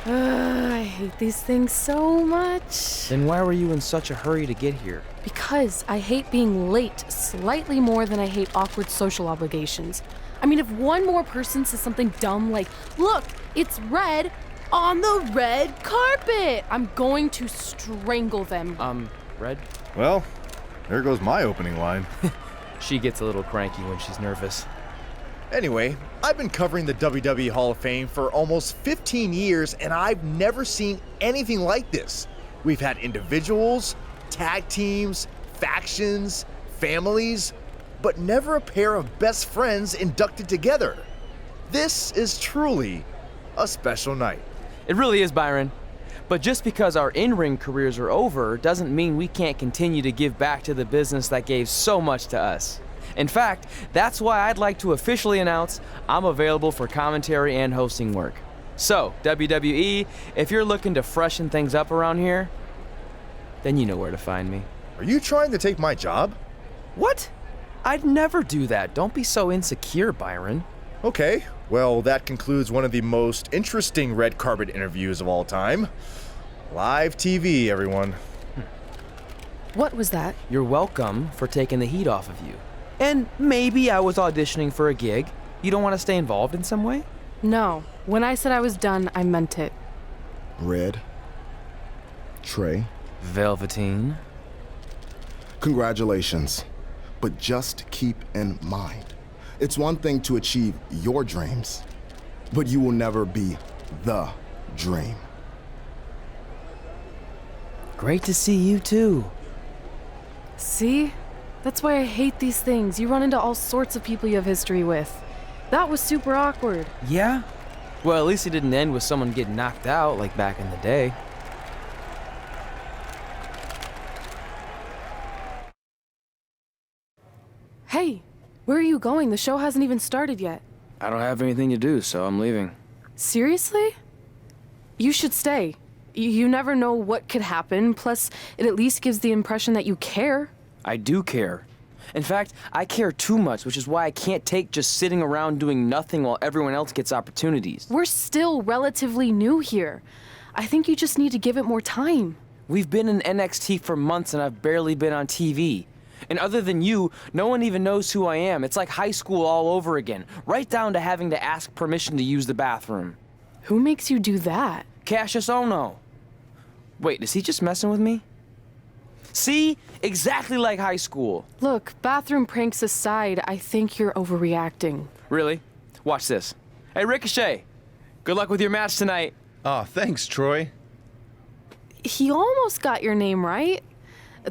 I hate these things so much. Then why were you in such a hurry to get here? Because I hate being late slightly more than I hate awkward social obligations. I mean, if one more person says something dumb like, look, it's red on the red carpet, I'm going to strangle them. Red? Well, there goes my opening line. She gets a little cranky when she's nervous. Anyway, I've been covering the WWE Hall of Fame for almost 15 years, and I've never seen anything like this. We've had individuals, tag teams, factions, families, but never a pair of best friends inducted together. This is truly a special night. It really is, Byron. But just because our in-ring careers are over doesn't mean we can't continue to give back to the business that gave so much to us. In fact, that's why I'd like to officially announce I'm available for commentary and hosting work. So, WWE, if you're looking to freshen things up around here, then you know where to find me. Are you trying to take my job? What? I'd never do that. Don't be so insecure, Byron. Okay, well, that concludes one of the most interesting red carpet interviews of all time. Live TV, everyone. What was that? You're welcome for taking the heat off of you. And maybe I was auditioning for a gig. You don't want to stay involved in some way? No, when I said I was done, I meant it. Red. Trey. Velveteen. Congratulations. But just keep in mind, it's one thing to achieve your dreams, but you will never be the dream. Great to see you too. See? That's why I hate these things. You run into all sorts of people you have history with. That was super awkward. Yeah? Well, at least it didn't end with someone getting knocked out like back in the day. Hey, where are you going? The show hasn't even started yet. I don't have anything to do, so I'm leaving. Seriously? You should stay. You never know what could happen, plus it at least gives the impression that you care. I do care. In fact, I care too much, which is why I can't take just sitting around doing nothing while everyone else gets opportunities. We're still relatively new here. I think you just need to give it more time. We've been in NXT for months and I've barely been on TV. And other than you, no one even knows who I am. It's like high school all over again, right down to having to ask permission to use the bathroom. Who makes you do that? Cassius Ohno. Wait, is he just messing with me? See? Exactly like high school. Look, bathroom pranks aside, I think you're overreacting. Really? Watch this. Hey, Ricochet. Good luck with your match tonight. Aw, thanks, Troy. He almost got your name right.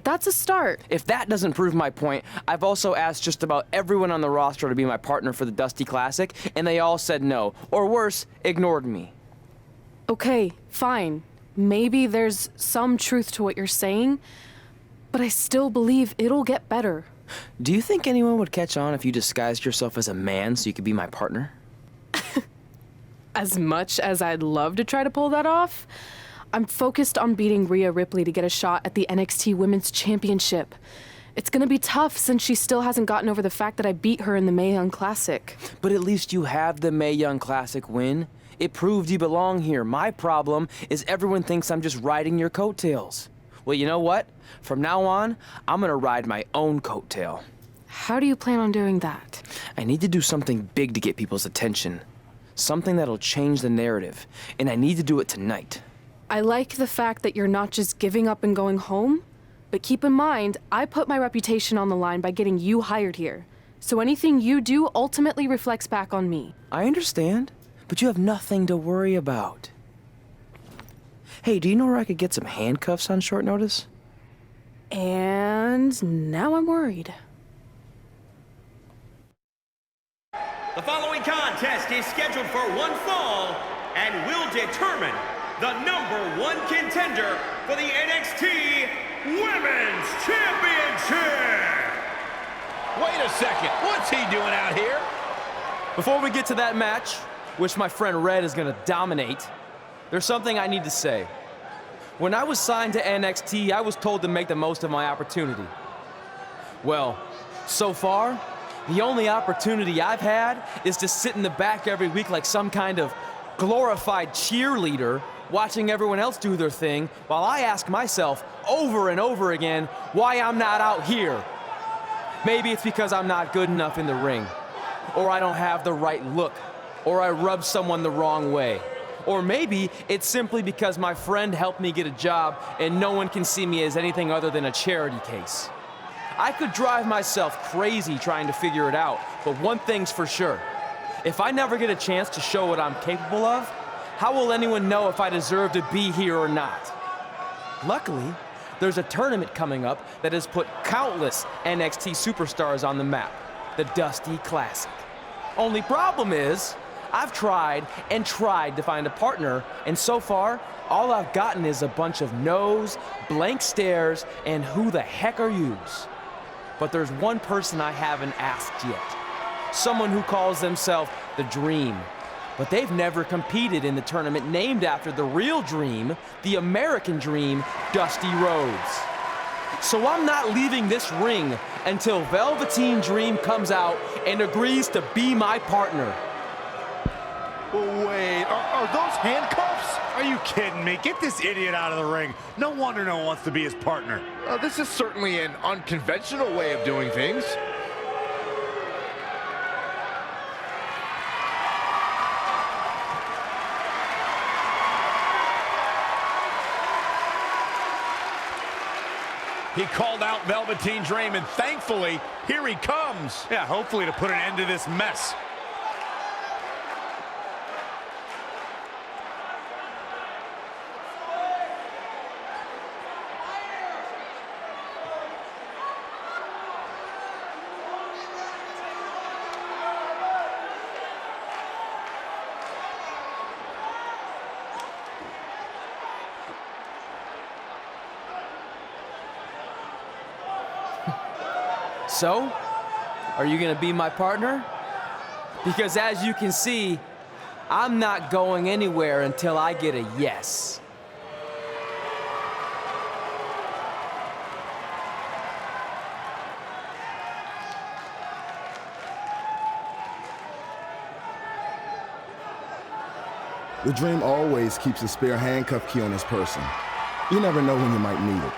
That's a start. If that doesn't prove my point, I've also asked just about everyone on the roster to be my partner for the Dusty Classic, and they all said no. Or worse, ignored me. Okay, fine. Maybe there's some truth to what you're saying, but I still believe it'll get better. Do you think anyone would catch on if you disguised yourself as a man so you could be my partner? As much as I'd love to try to pull that off, I'm focused on beating Rhea Ripley to get a shot at the NXT Women's Championship. It's gonna be tough since she still hasn't gotten over the fact that I beat her in the Mae Young Classic. But at least you have the Mae Young Classic win. It proved you belong here. My problem is everyone thinks I'm just riding your coattails. Well, you know what? From now on, I'm gonna ride my own coattail. How do you plan on doing that? I need to do something big to get people's attention. Something that'll change the narrative. And I need to do it tonight. I like the fact that you're not just giving up and going home, but keep in mind, I put my reputation on the line by getting you hired here. So anything you do ultimately reflects back on me. I understand, but you have nothing to worry about. Hey, do you know where I could get some handcuffs on short notice? And now I'm worried. The following contest is scheduled for one fall and will determine the #1 contender for the NXT Women's Championship! Wait a second, what's he doing out here? Before we get to that match, which my friend Red is gonna dominate, there's something I need to say. When I was signed to NXT, I was told to make the most of my opportunity. Well, so far, the only opportunity I've had is to sit in the back every week like some kind of glorified cheerleader watching everyone else do their thing while I ask myself over and over again why I'm not out here. Maybe it's because I'm not good enough in the ring, or I don't have the right look, or I rub someone the wrong way. Or maybe it's simply because my friend helped me get a job and no one can see me as anything other than a charity case. I could drive myself crazy trying to figure it out, but one thing's for sure. If I never get a chance to show what I'm capable of, how will anyone know if I deserve to be here or not? Luckily, there's a tournament coming up that has put countless NXT superstars on the map, the Dusty Classic. Only problem is, I've tried and tried to find a partner, and so far, all I've gotten is a bunch of no's, blank stares, and who the heck are yous? But there's one person I haven't asked yet. Someone who calls themselves the Dream. But they've never competed in the tournament named after the real Dream, the American Dream, Dusty Rhodes. So I'm not leaving this ring until Velveteen Dream comes out and agrees to be my partner. Wait, are those handcuffs? Are you kidding me? Get this idiot out of the ring. No wonder no one wants to be his partner. This is certainly an unconventional way of doing things. He called out Velveteen Dream, and thankfully, here he comes. Yeah, hopefully to put an end to this mess. So, are you gonna be my partner? Because as you can see, I'm not going anywhere until I get a yes. The Dream always keeps a spare handcuff key on his person. You never know when you might need it.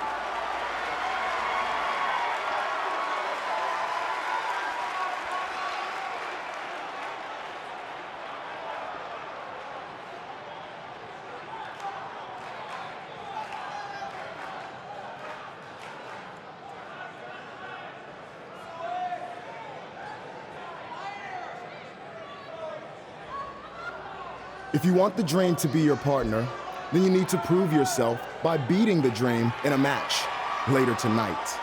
If you want the Dream to be your partner, then you need to prove yourself by beating the Dream in a match later tonight.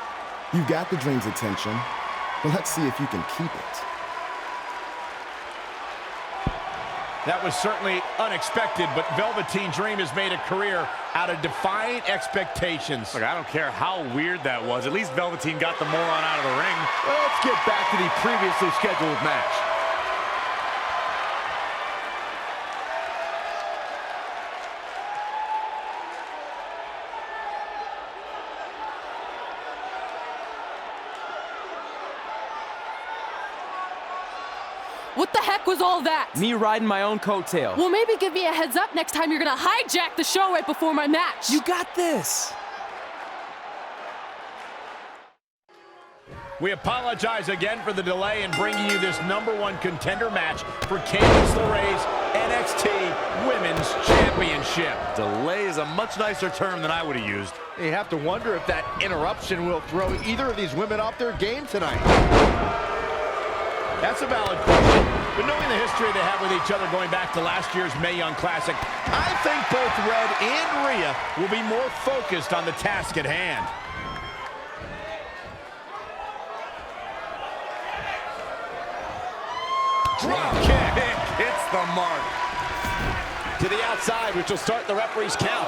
You've got the Dream's attention, but let's see if you can keep it. That was certainly unexpected, but Velveteen Dream has made a career out of defying expectations. Look, I don't care how weird that was. At least Velveteen got the moron out of the ring. Well, let's get back to the previously scheduled match. What the heck was all that? Me riding my own coattail. Well, maybe give me a heads up next time you're gonna hijack the show right before my match. You got this. We apologize again for the delay in bringing you this #1 contender match for Candice LeRae's NXT Women's Championship. Delay is a much nicer term than I would have used. You have to wonder if that interruption will throw either of these women off their game tonight. That's a valid question, but knowing the history they have with each other going back to last year's Mae Young Classic, I think both Red and Rhea will be more focused on the task at hand. Drop kick hits the mark. To the outside, which will start the referee's count.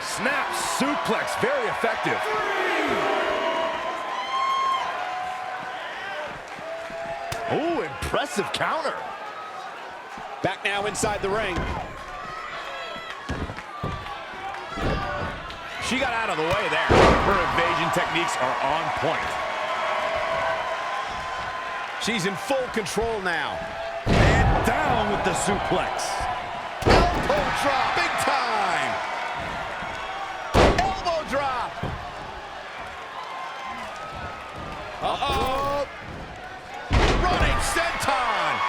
Snap suplex, very effective. Oh, impressive counter. Back now inside the ring. She got out of the way there. Her evasion techniques are on point. She's in full control now. And down with the suplex. Elbow drop, big time. Elbow drop. Uh-oh. Running senton.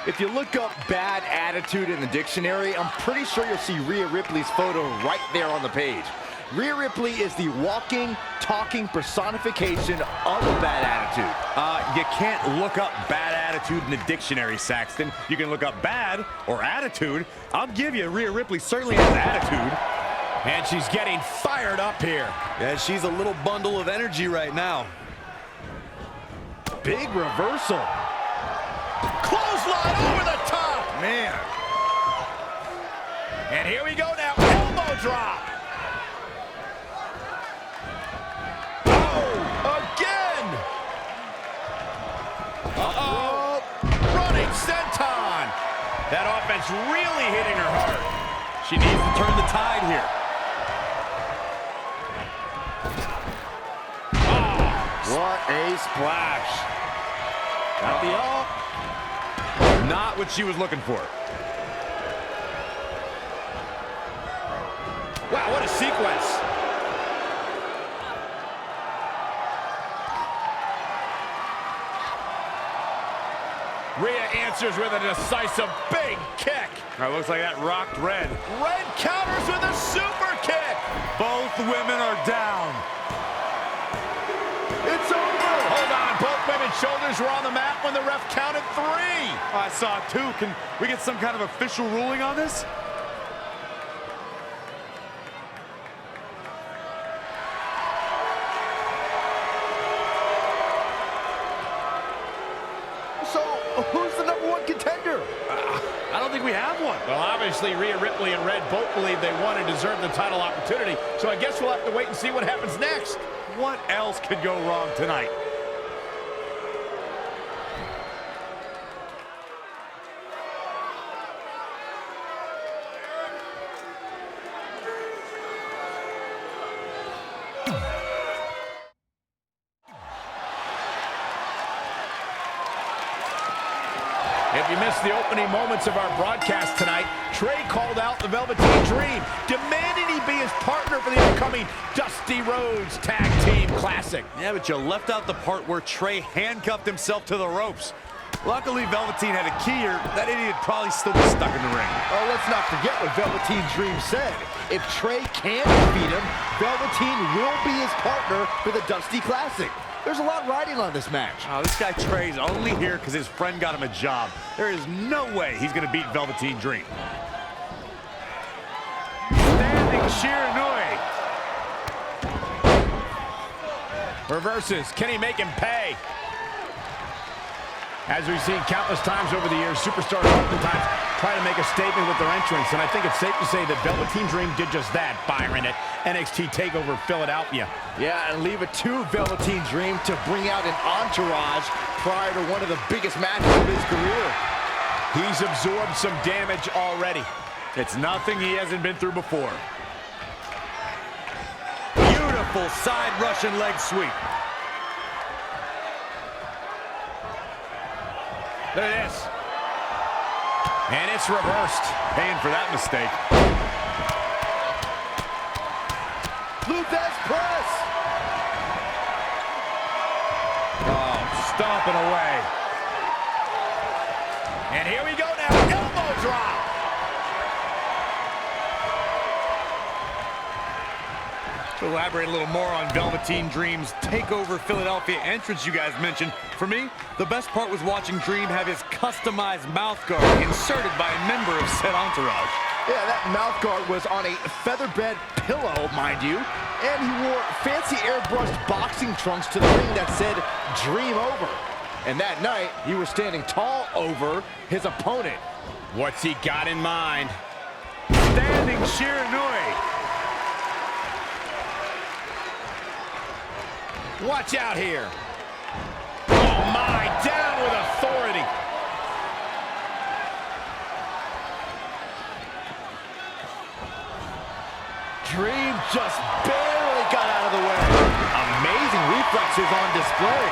If you look up bad attitude in the dictionary, I'm pretty sure you'll see Rhea Ripley's photo right there on the page. Rhea Ripley is the walking, talking personification of a bad attitude. You can't look up bad attitude in the dictionary, Saxton. You can look up bad or attitude. I'll give you, Rhea Ripley certainly has attitude. And she's getting fired up here. Yeah, she's a little bundle of energy right now. Big reversal. Clothesline over the top. Man. And here we go now. Elbow drop. Again! Uh-oh! Running senton! That offense really hitting her hard. She needs to turn the tide here. Oh, What a splash. got the up. Not what she was looking for. Wow, what a sequence. Rhea answers with a decisive big kick. All right, looks like that rocked Red. Red counters with a super kick. Both women are down. It's over. Hold on, both women's shoulders were on the mat when the ref counted 3. I saw 2. Can we get some kind of official ruling on this? So, who's the #1 contender? I don't think we have one. Well, obviously, Rhea Ripley and Red both believe they won and deserve the title opportunity, so I guess we'll have to wait and see what happens next. What else could go wrong tonight? If you missed the opening moments of our broadcast tonight, Trey called out the Velveteen Dream, demanding he be his partner for the upcoming Dusty Rhodes Tag Team Classic. Yeah, but you left out the part where Trey handcuffed himself to the ropes. Luckily, Velveteen had a key here. That idiot probably still be stuck in the ring. Oh, let's not forget what Velveteen Dream said. If Trey can't defeat him, Velveteen will be his partner for the Dusty Classic. There's a lot riding on this match. Oh, this guy Trey's only here because his friend got him a job. There is no way he's going to beat Velveteen Dream. Standing Shiranui. Reverses. Can he make him pay? As we've seen countless times over the years, superstars oftentimes try to make a statement with their entrance, and I think it's safe to say that Velveteen Dream did just that, Byron, at NXT Takeover Philadelphia. Yeah, and leave it to Velveteen Dream to bring out an entourage prior to one of the biggest matches of his career. He's absorbed some damage already. It's nothing he hasn't been through before. Beautiful side Russian leg sweep. Look at this. And it's reversed. Paying for that mistake. Luthez press. Oh, stomping away. And here we go now. Elbow drop. To elaborate a little more on Velveteen Dream's Takeover Philadelphia entrance you guys mentioned, for me, the best part was watching Dream have his customized mouth guard inserted by a member of said entourage. Yeah, that mouth guard was on a featherbed pillow, mind you, and he wore fancy airbrushed boxing trunks to the ring that said Dream Over. And that night, he was standing tall over his opponent. What's he got in mind? Standing Shiranui. Watch out here. Oh my, down with authority. Dream just barely got out of the way. Amazing reflexes on display.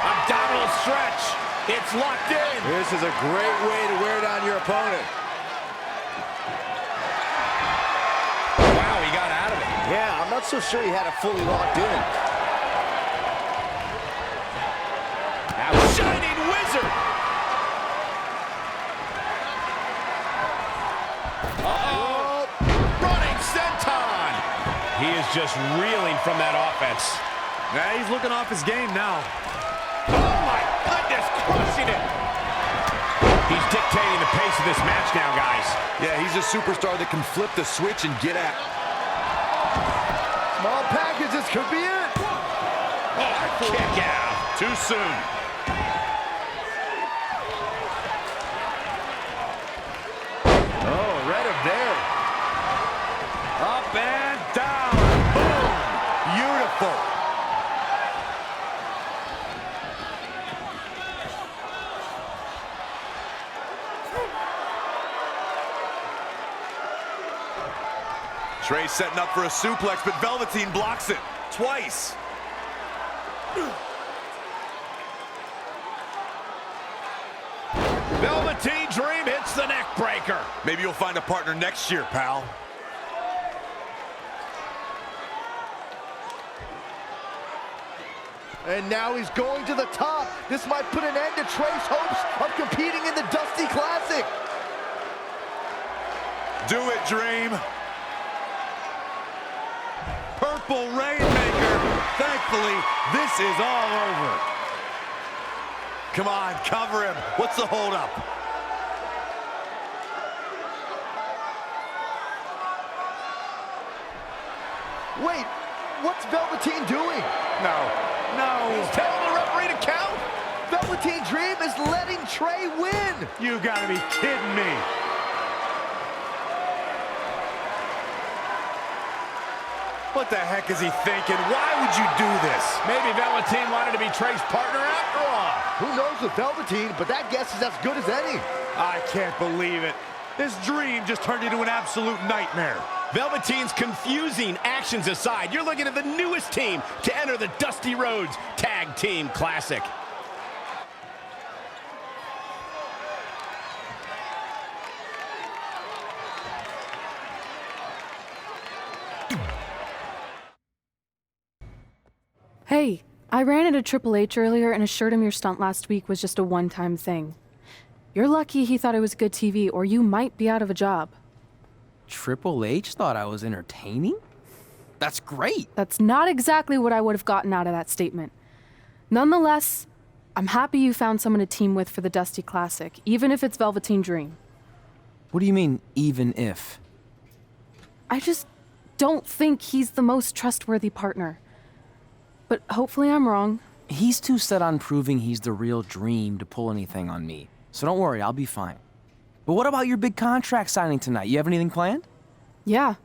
Abdominal stretch. It's locked in. This is a great way to wear down your opponent. Wow, he got out of it. Yeah, I'm not so sure he had it fully locked in. Shining wizard. Uh-oh. Running senton. He is just reeling from that offense. Yeah, he's looking off his game now. Oh, my goodness, crushing it. He's dictating the pace of this match now, guys. Yeah, he's a superstar that can flip the switch and get at. Small package, this could be it. Oh, kick out. Too soon. Oh, read him there. Up and down. Boom. Beautiful. Trey setting up for a suplex, but Velveteen blocks it twice. Velveteen Dream hits the neck breaker. Maybe you'll find a partner next year, pal. And now he's going to the top. This might put an end to Trey's hopes of competing in the Dusty Classic. Do it, Dream. Purple Rainmaker. Thankfully, this is all over. Come on, cover him. What's the holdup? Wait, what's Velveteen doing? No. He's telling the referee to count. Velveteen Dream is letting Trey win. You gotta be kidding me. What the heck is he thinking? Why would you do this? Maybe Velveteen wanted to be Trey's partner after all. Who knows with Velveteen, but that guess is as good as any. I can't believe it. This Dream just turned into an absolute nightmare. Velveteen's confusing actions aside, you're looking at the newest team to enter the Dusty Rhodes Tag Team Classic. Hey, I ran into Triple H earlier and assured him your stunt last week was just a one-time thing. You're lucky he thought it was good TV, or you might be out of a job. Triple H thought I was entertaining? That's great. That's not exactly what I would have gotten out of that statement. Nonetheless, I'm happy you found someone to team with for the Dusty Classic, even if it's Velveteen Dream. What do you mean, even if? I just don't think he's the most trustworthy partner. But hopefully I'm wrong. He's too set on proving he's the real Dream to pull anything on me. So don't worry, I'll be fine. But what about your big contract signing tonight? You have anything planned? Yeah,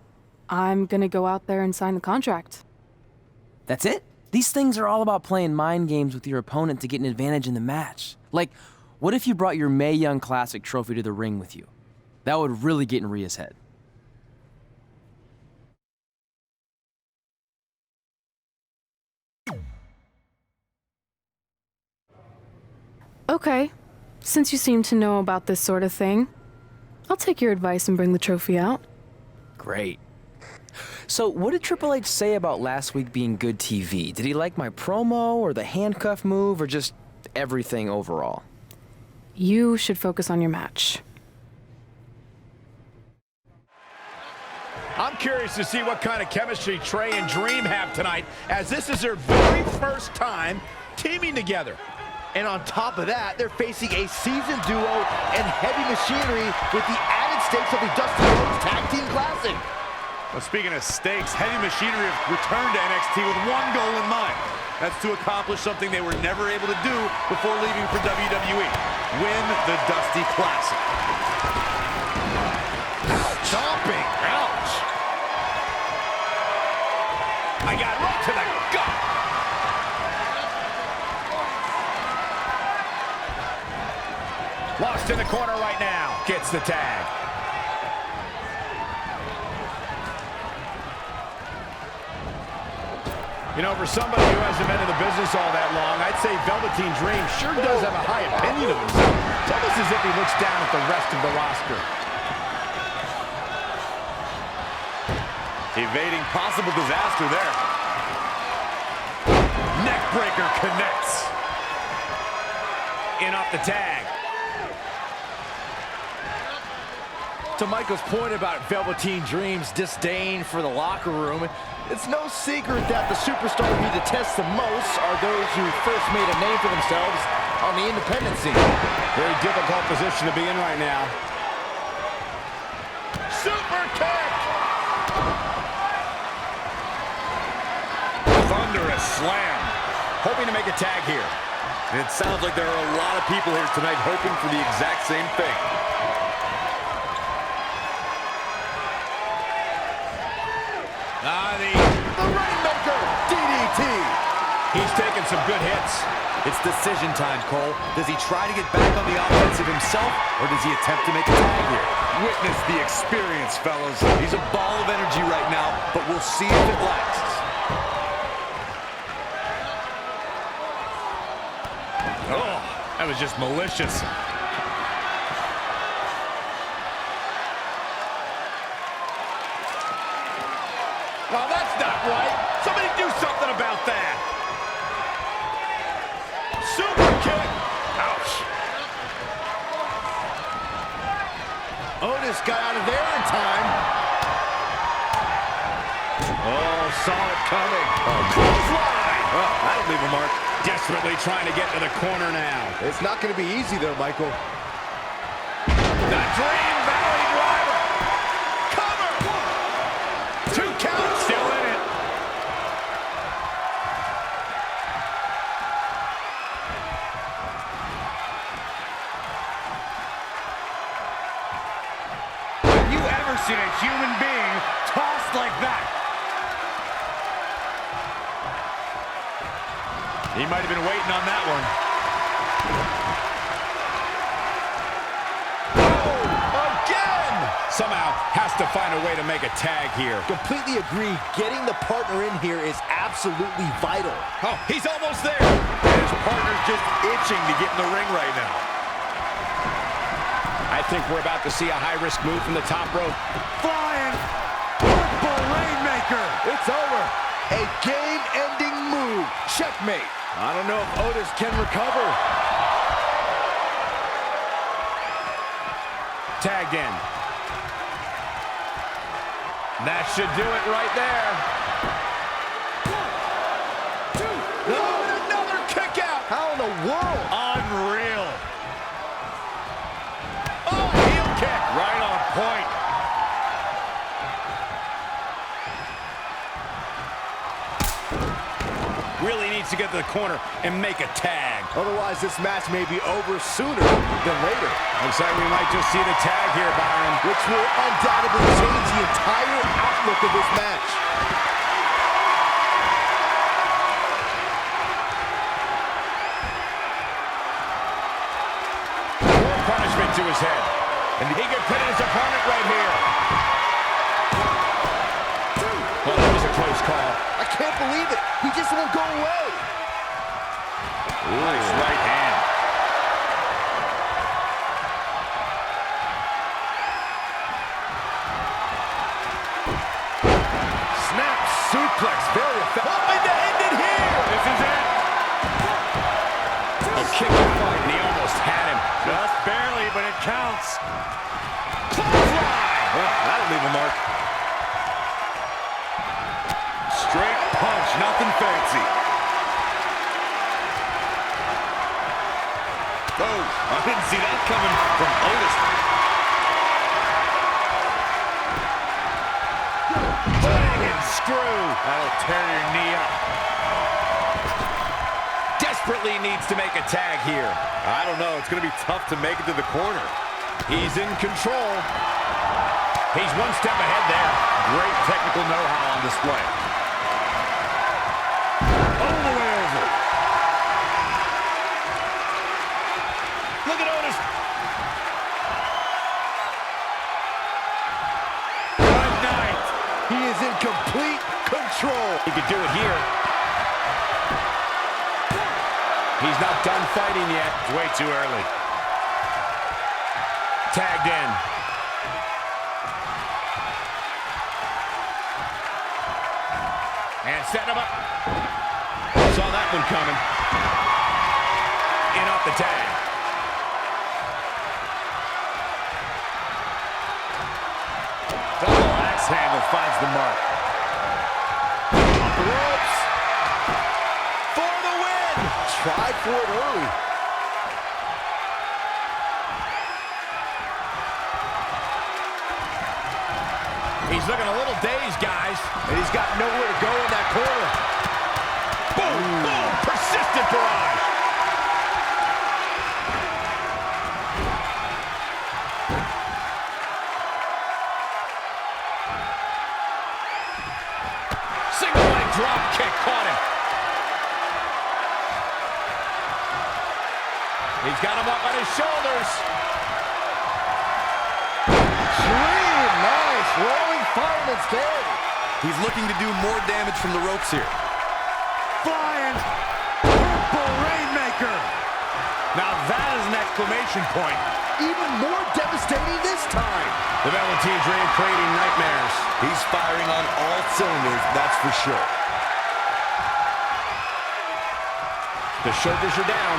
I'm gonna go out there and sign the contract. That's it? These things are all about playing mind games with your opponent to get an advantage in the match. Like, what if you brought your Mae Young Classic trophy to the ring with you? That would really get in Rhea's head. Okay, since you seem to know about this sort of thing, I'll take your advice and bring the trophy out. Great. So, what did Triple H say about last week being good TV? Did he like my promo, or the handcuff move, or just everything overall? You should focus on your match. I'm curious to see what kind of chemistry Trey and Dream have tonight, as this is their very first time teaming together. And on top of that, they're facing a seasoned duo and heavy machinery with the added stakes of the Dusty Rhodes Tag Team Classic. Well, speaking of stakes, Heavy Machinery have returned to NXT with one goal in mind. That's to accomplish something they were never able to do before leaving for WWE. Win the Dusty Classic. Stomping. Ouch. I got right to the gut. Lost in the corner right now. Gets the tag. You know, for somebody who hasn't been in the business all that long, I'd say Velveteen Dream sure does have a high opinion of himself. It's almost as if he looks down at the rest of the roster. Evading possible disaster there. Neckbreaker connects. In off the tag. To Michael's point about Velveteen Dream's disdain for the locker room, it's no secret that the superstar he detests the most are those who first made a name for themselves on the independent scene. Very difficult position to be in right now. Super kick! Thunderous slam. Hoping to make a tag here. And it sounds like there are a lot of people here tonight hoping for the exact same thing. The Rainmaker DDT. He's taking some good hits. It's decision time, Cole. Does he try to get back on the offensive himself, or does he attempt to make a tag here? Witness the experience, fellas. He's a ball of energy right now, but we'll see if it lasts. Oh, that was just malicious. Oh, that's not right. Somebody do something about that. Super kick. Ouch. Otis got out of there in time. Oh, saw it coming. Clothesline. Well, that'll leave a mark. Desperately trying to get to the corner now. It's not going to be easy there, Michael. The Dream Valley driver. Cover. 2 count. Still in it. Have you ever seen a human being tossed like that? He might have been waiting on that one. Oh, again! Somehow has to find a way to make a tag here. Completely agree. Getting the partner in here is absolutely vital. Oh, he's almost there. And his partner's just itching to get in the ring right now. I think we're about to see a high-risk move from the top rope. Flying purple rainmaker. It's over. A game-ending move. Checkmate. I don't know if Otis can recover. Tagged in. That should do it right there. 1, 2. Oh, another kick out. How in the world? Unreal. Oh, heel kick. Right on point. Really needs to get to the corner and make a tag. Otherwise, this match may be over sooner than later. Looks like we might just see the tag here, Byron. Which will undoubtedly change the entire outlook of this match. More punishment to his head. And he could pin his opponent right here. Well, that was a close call. I can't believe it. He just won't go away. Nice right hand. Snap suplex. Very effective. Hoping to end it here. This is it. A kick to fight, and he almost had him. Just barely, but it counts. Clothesline. Well, that'll leave a mark. Straight punch, nothing fancy. Oh, I didn't see that coming from Otis. Bang and screw. That'll tear your knee up. Desperately needs to make a tag here. I don't know. It's going to be tough to make it to the corner. He's in control. He's one step ahead there. Great technical know-how on display. All the way over. Look at Otis. Good night. He is in complete control. He could do it here. He's not done fighting yet. It's way too early. Tagged in. And setting him up. Saw that one coming. In off the tag. Double axe handle finds the mark. Ropes. For the win. Tried for it early. He's looking a little dazed, guys. And he's got nowhere to go in that corner. Boom, boom, persistent barrage. Single leg drop kick caught him. He's got him up on his shoulders. Dream, nice. Rolling fireman's carry. He's looking to do more damage from the ropes here. Flying purple rainmaker. Now that is an exclamation point. Even more devastating this time. The Velveteen Dream creating nightmares. He's firing on all cylinders, that's for sure. The shoulders are down.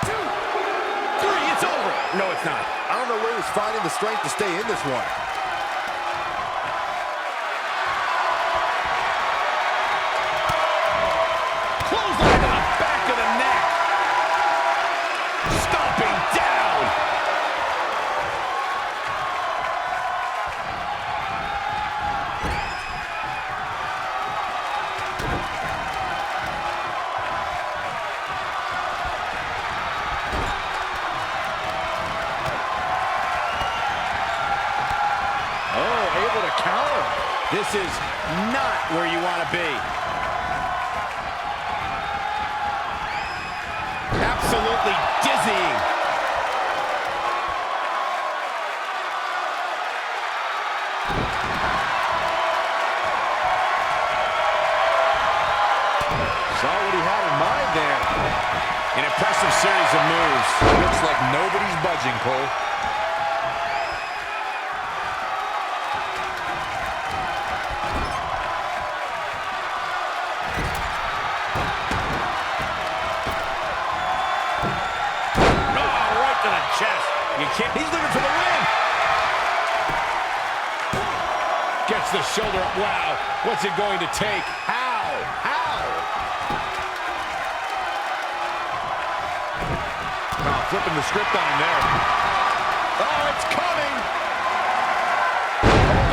2, 3, it's over. No, it's not. I don't know where he's finding the strength to stay in this one. Clothesline to the back of the neck. Stomping down. Oh, able to counter. This is not where you want to be. Absolutely dizzying. Saw what he had in mind there. An impressive series of moves. Looks like nobody's budging, Cole. He's looking for the win. Gets the shoulder up. Wow. What's it going to take? How? Oh, flipping the script on him there. Oh, it's coming.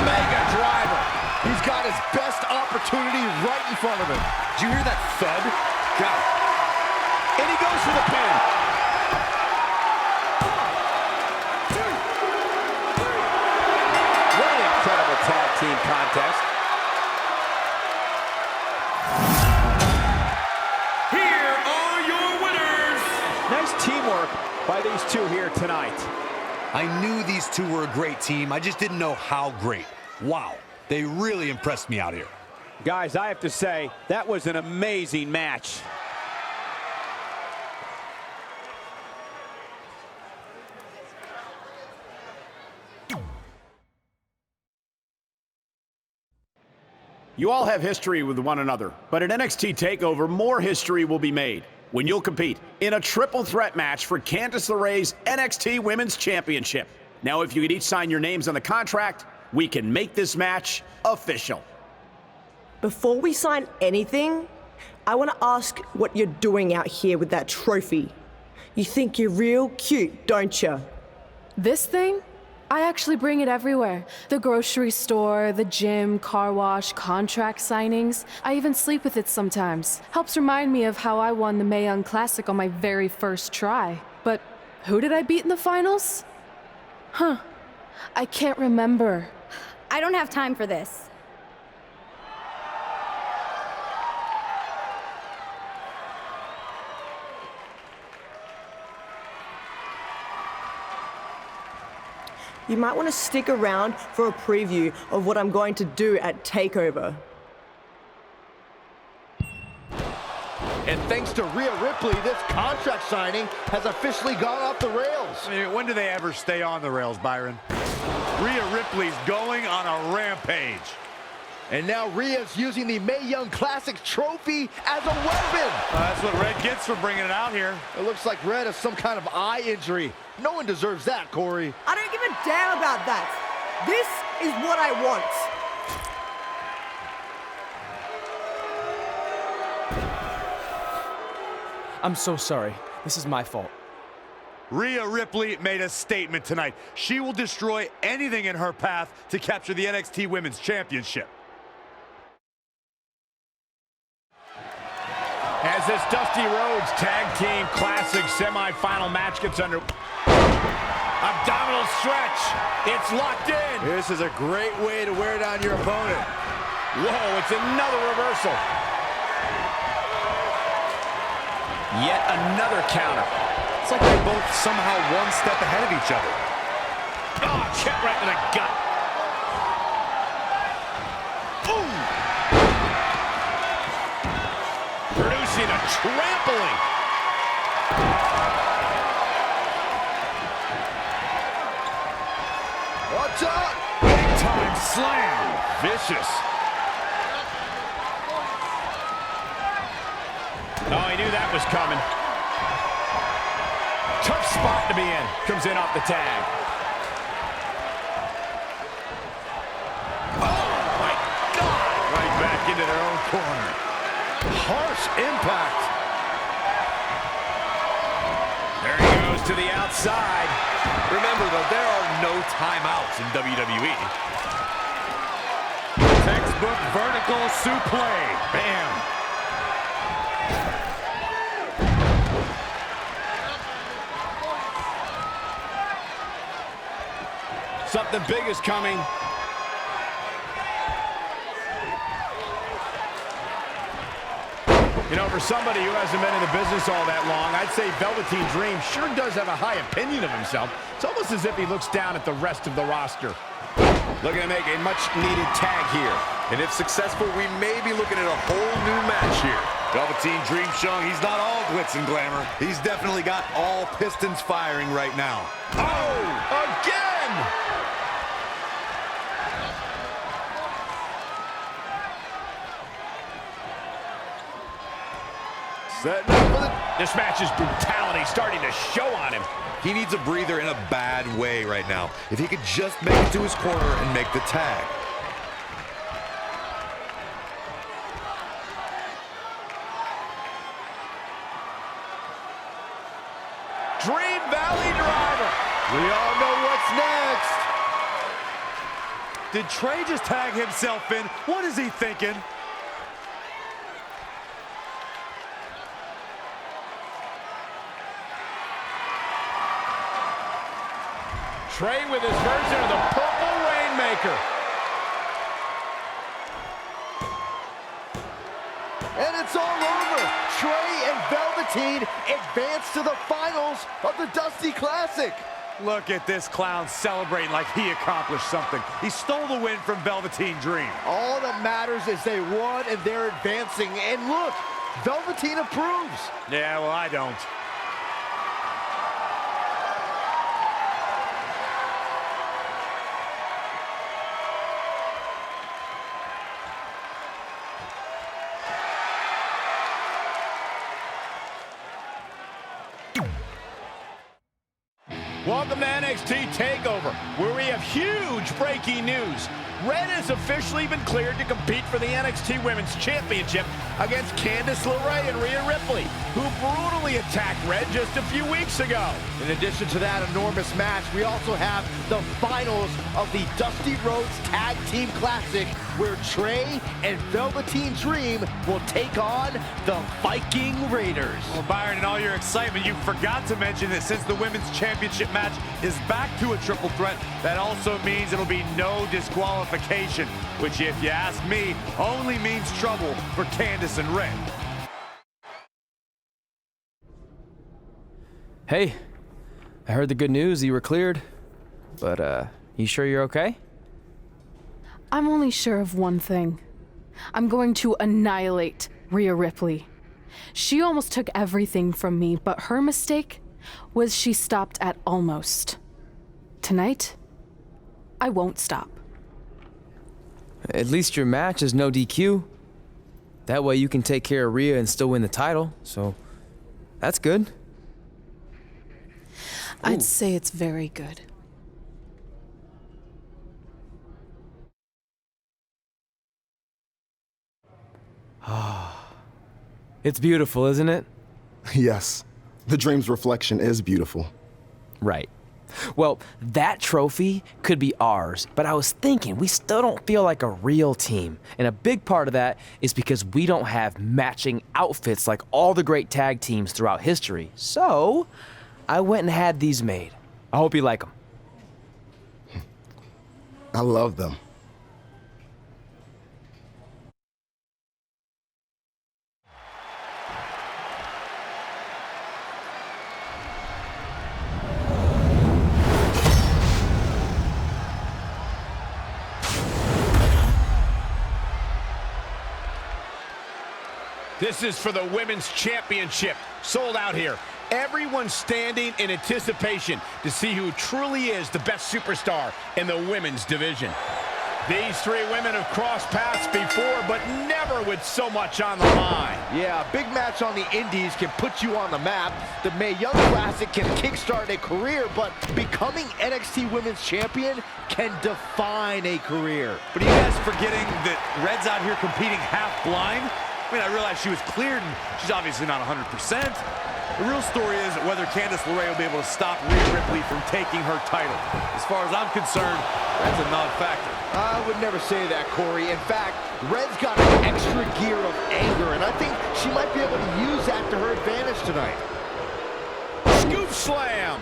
Mega driver. He's got his best opportunity right in front of him. Did you hear that thud? God. And he goes for the pin. Tag team contest. Here are your winners. Nice teamwork by these two here tonight. I knew these two were a great team. I just didn't know how great. Wow, they really impressed me out here. Guys, I have to say, that was an amazing match. You all have history with one another, but at NXT TakeOver, more history will be made when you'll compete in a triple threat match for Candice LeRae's NXT Women's Championship. Now, if you could each sign your names on the contract, we can make this match official. Before we sign anything, I want to ask what you're doing out here with that trophy. You think you're real cute, don't you? This thing? I actually bring it everywhere. The grocery store, the gym, car wash, contract signings. I even sleep with it sometimes. Helps remind me of how I won the Mae Young Classic on my very first try. But who did I beat in the finals? Huh. I can't remember. I don't have time for this. You might want to stick around for a preview of what I'm going to do at Takeover. to Rhea Ripley, this contract signing has officially gone off the rails. I mean, when do they ever stay on the rails, Byron? Rhea Ripley's going on a rampage. And now Rhea's using the Mae Young Classic trophy as a weapon. That's what Red gets for bringing it out here. It looks like Red has some kind of eye injury. No one deserves that, Corey. I don't give a damn about that. This is what I want. I'm so sorry. This is my fault. Rhea Ripley made a statement tonight. She will destroy anything in her path to capture the NXT Women's Championship. As this Dusty Rhodes Tag Team Classic semifinal match gets under... Abdominal stretch. It's locked in. This is a great way to wear down your opponent. Whoa, it's another reversal. Yet another counter. It's like they're both somehow one step ahead of each other. Oh, kick right to the gut. Boom! Producing a trampling. Watch out! Big time slam. Vicious. Oh, he knew that was coming. Tough spot to be in. Comes in off the tag. Oh, my God! Right back into their own corner. Harsh impact. There he goes to the outside. Remember, though, there are no timeouts in WWE. Textbook vertical suplex. Bam. Something big is coming. You know, for somebody who hasn't been in the business all that long, I'd say Velveteen Dream sure does have a high opinion of himself. It's almost as if he looks down at the rest of the roster. Looking to make a much-needed tag here. And if successful, we may be looking at a whole new match here. Velveteen Dream showing he's not all glitz and glamour. He's definitely got all pistons firing right now. Oh, again! Setting up for the... This match's brutality starting to show on him. He needs a breather in a bad way right now. If he could just make it to his corner and make the tag. Dream Valley Driver. We all know what's next. Did Trey just tag himself in? What is he thinking? Trey with his version of the Purple Rainmaker. And it's all over. Trey and Velveteen advance to the finals of the Dusty Classic. Look at this clown celebrating like he accomplished something. He stole the win from Velveteen Dream. All that matters is they won and they're advancing. And look, Velveteen approves. Yeah, well, I don't. Welcome to NXT Takeover, where we have huge breaking news. Red has officially been cleared to compete for the NXT Women's Championship against Candice LeRae and Rhea Ripley, who brutally attacked Red just a few weeks ago. In addition to that enormous match, we also have the finals of the Dusty Rhodes Tag Team Classic, where Trey and Velveteen Dream will take on the Viking Raiders. Well, Byron, in all your excitement, you forgot to mention that since the Women's Championship match is back to a triple threat, that also means it'll be no disqualification, which, if you ask me, only means trouble for Candice and Red. Hey, I heard the good news, you were cleared. But, you sure you're okay? I'm only sure of one thing. I'm going to annihilate Rhea Ripley. She almost took everything from me, but her mistake was she stopped at almost. Tonight, I won't stop. At least your match is no DQ. That way you can take care of Rhea and still win the title, so that's good. I'd say it's very good. It's beautiful, isn't it? Yes, the Dream's reflection is beautiful. Right. Well, that trophy could be ours, but I was thinking we still don't feel like a real team. And a big part of that is because we don't have matching outfits like all the great tag teams throughout history. So, I went and had these made. I hope you like them. I love them. This is for the Women's Championship. Sold out here. Everyone's standing in anticipation to see who truly is the best superstar in the women's division. These three women have crossed paths before, but never with so much on the line. Yeah, a big match on the Indies can put you on the map. The Mae Young Classic can kickstart a career, but becoming NXT Women's Champion can define a career. But are you guys forgetting that Red's out here competing half blind? I mean, I realize she was cleared, and she's obviously not 100%. The real story is whether Candice LeRae will be able to stop Rhea Ripley from taking her title. As far as I'm concerned, Red's a non-factor. I would never say that, Corey. In fact, Red's got an extra gear of anger, and I think she might be able to use that to her advantage tonight. Scoop slam.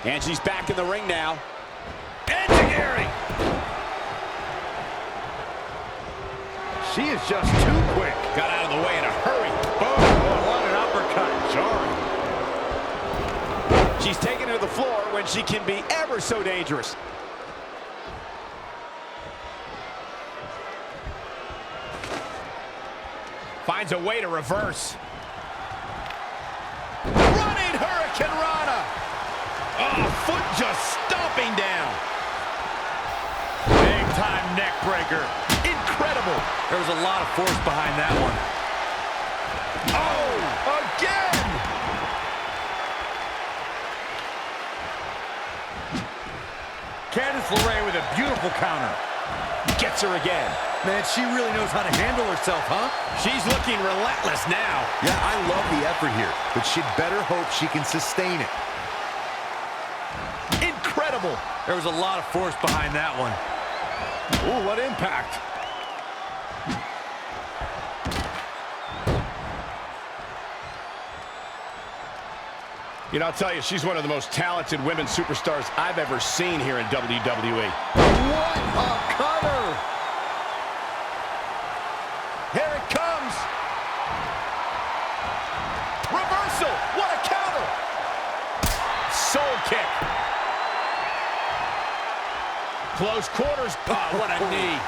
And she's back in the ring now. Enziguri! She is just too quick. Got out of the way in a hurry. Boom! What an uppercut. Jarring. She's taken to the floor when she can be ever so dangerous. Finds a way to reverse. Running Hurricane Rana. Oh, foot just stomping down. Big time neck breaker. Incredible. There was a lot of force behind that one. Oh, again. Candice LeRae with a beautiful counter. Gets her again. Man, she really knows how to handle herself, huh? She's looking relentless now. Yeah, I love the effort here, but she'd better hope she can sustain it. Incredible. There was a lot of force behind that one. Ooh, what impact. You know, I'll tell you, she's one of the most talented women superstars I've ever seen here in WWE. What a cutter! Here it comes. Reversal. What a counter. Soul kick. Close quarters. Oh, what a knee.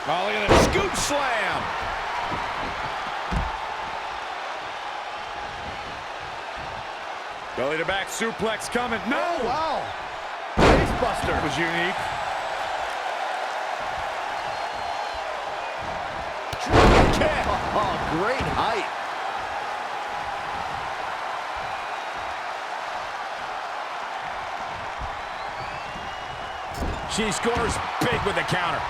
Oh, look at that scoop slam. Belly to back suplex coming. No! Oh, wow. Facebuster. Was unique. Drop kick. Oh, great height. She scores big with the counter.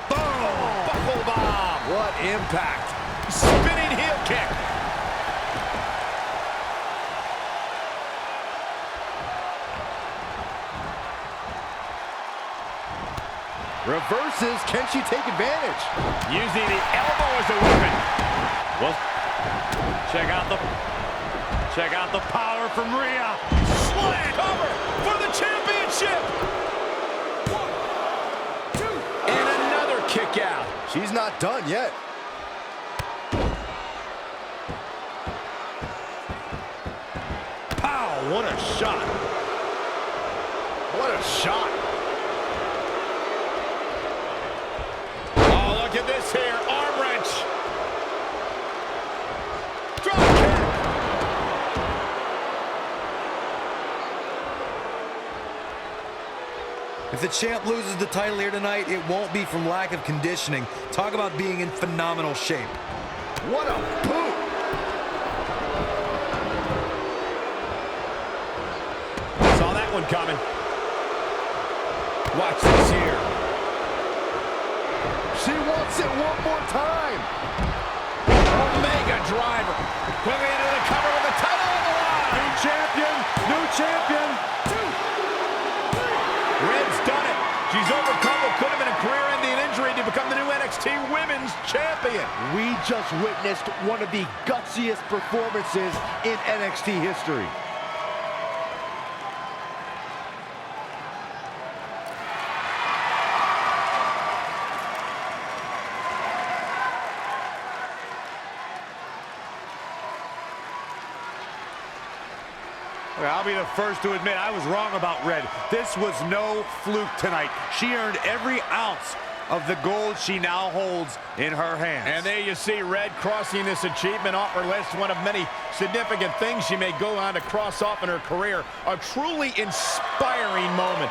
Boom! Buckle bomb. What impact. Spinning heel kick. Reverses. Can she take advantage? Using the elbow as a weapon. Well, check out the power from Rhea. Slam cover for the championship. 1, 2, and another kick out. She's not done yet. Pow, what a shot. What a shot. Oh, look at this here. Arm wrench. Drop kick. If the champ loses the title here tonight, it won't be from lack of conditioning. Talk about being in phenomenal shape. What a boot. Saw that one coming. Watch this here. She wants it one more time. Omega driver. Quickly into the cover with the title on the line. New champion. New champion. 2, 3. Red's done it. She's overcome what could have been a career-ending injury to become the new NXT Women's Champion. We just witnessed one of the gutsiest performances in NXT history. I'll be the first to admit I was wrong about Red. This was no fluke tonight. She earned every ounce of the gold she now holds in her hands. And there you see Red crossing this achievement off her list, one of many significant things she may go on to cross off in her career. A truly inspiring moment.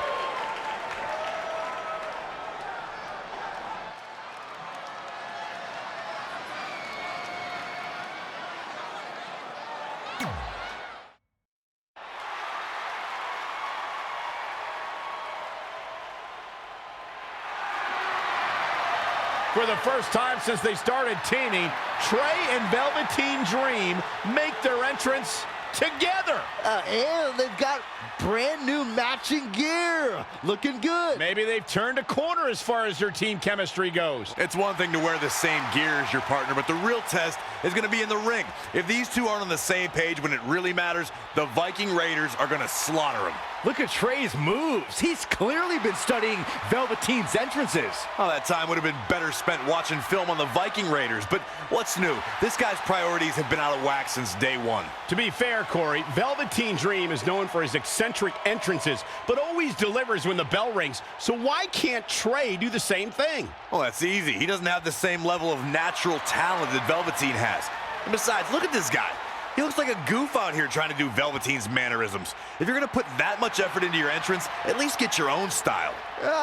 For the first time since they started teaming, Trey and Velveteen Dream make their entrance together. And they've got brand new matching gear. Looking good. Maybe they've turned a corner as far as their team chemistry goes. It's one thing to wear the same gear as your partner, but the real test is going to be in the ring. If these two aren't on the same page when it really matters, the Viking Raiders are going to slaughter them. Look at Trey's moves. He's clearly been studying Velveteen's entrances. Oh, that time would have been better spent watching film on the Viking Raiders. But what's new? This guy's priorities have been out of whack since day one. To be fair, Corey, Velveteen Dream is known for his eccentric entrances, but always delivers when the bell rings. So why can't Trey do the same thing? Well, that's easy. He doesn't have the same level of natural talent that Velveteen has. And besides, look at this guy. He looks like a goof out here trying to do Velveteen's mannerisms. If you're going to put that much effort into your entrance, at least get your own style.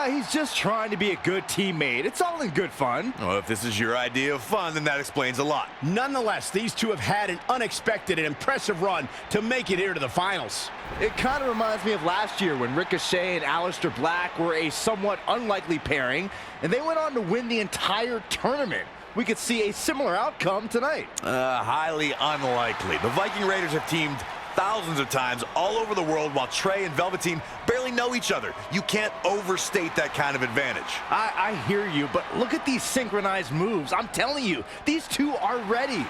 He's just trying to be a good teammate. It's all in good fun. Well, if this is your idea of fun, then that explains a lot. Nonetheless, these two have had an unexpected and impressive run to make it here to the finals. It kind of reminds me of last year when Ricochet and Aleister Black were a somewhat unlikely pairing, and they went on to win the entire tournament. We could see a similar outcome tonight. Highly unlikely. The Viking Raiders have teamed thousands of times all over the world while Trey and Velveteen barely know each other. You can't overstate that kind of advantage. I hear you, but look at these synchronized moves. I'm telling you, these two are ready.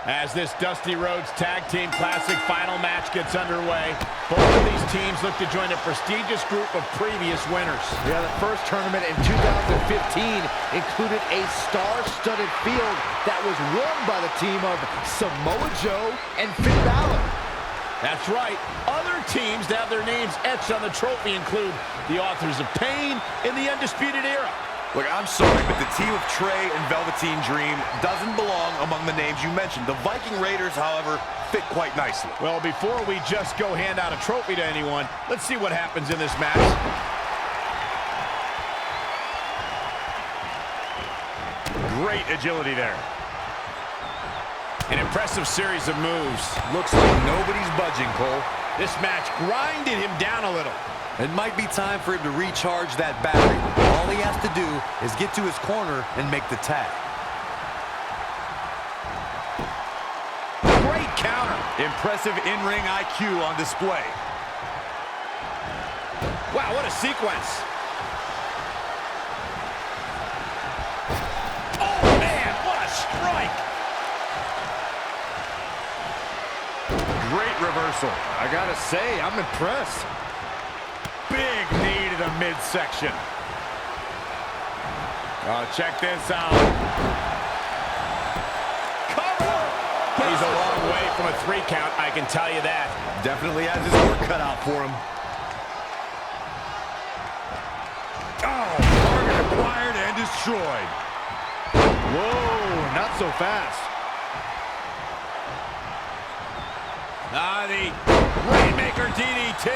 As this Dusty Rhodes Tag Team Classic final match gets underway, both of these teams look to join a prestigious group of previous winners. Yeah, the first tournament in 2015 included a star-studded field that was won by the team of Samoa Joe and Finn Balor. That's right. Other teams that have their names etched on the trophy include the Authors of Pain and the Undisputed Era. Look, I'm sorry, but the team of Trey and Velveteen Dream doesn't belong among the names you mentioned. The Viking Raiders, however, fit quite nicely. Well, before we just go hand out a trophy to anyone, let's see what happens in this match. Great agility there. An impressive series of moves. Looks like nobody's budging, Cole. This match grinded him down a little. It might be time for him to recharge that battery. All he has to do is get to his corner and make the tag. Great counter. Impressive in-ring IQ on display. Wow, what a sequence. Oh, man, what a strike. Great reversal. I gotta say, I'm impressed. midsection. Oh, check this out. Cover! He's a long way from a 3 count, I can tell you that. Definitely has his work cut out for him. Oh, target acquired and destroyed. Whoa, not so fast. The Rainmaker DDT.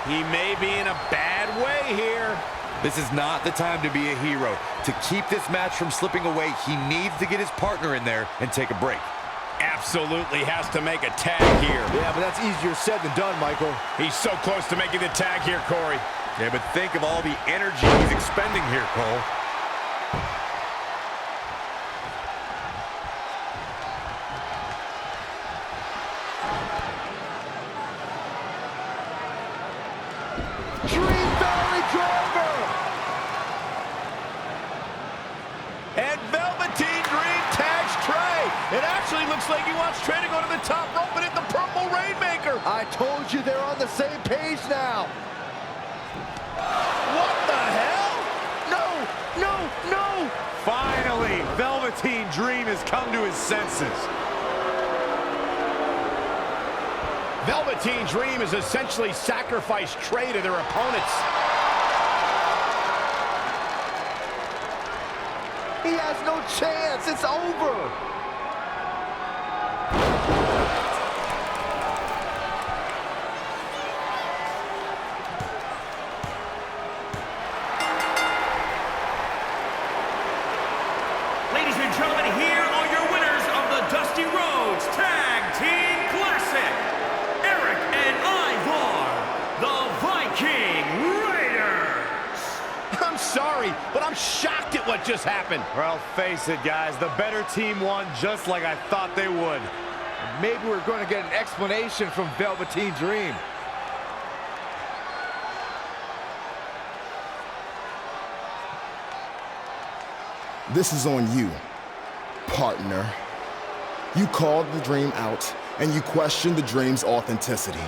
He may be in a bad way here. This is not the time to be a hero. To keep this match from slipping away, he needs to get his partner in there and take a break. Absolutely has to make a tag here. Yeah, but that's easier said than done, Michael. He's so close to making the tag here, Corey. Yeah, but think of all the energy he's expending here, Cole. Dream Valley Driver! And Velveteen Dream tags Trey. It actually looks like he wants Trey to go to the top rope and hit the purple Rainmaker. I told you they're on the same page now. What the hell? No, no, no! Finally, Velveteen Dream has come to his senses. Velveteen Dream has essentially sacrificed Trey to their opponents. He has no chance. It's over. Ladies and gentlemen, here are your winners of the Dusty Rhodes Tag Team Classic. Eric and Ivar, the Viking Raiders. I'm sorry, but I'm shocked at what just happened. Well, face it, guys. The better team won just like I thought they would. Maybe we're going to get an explanation from Velveteen Dream. This is on you, partner. You called the Dream out, and you questioned the Dream's authenticity.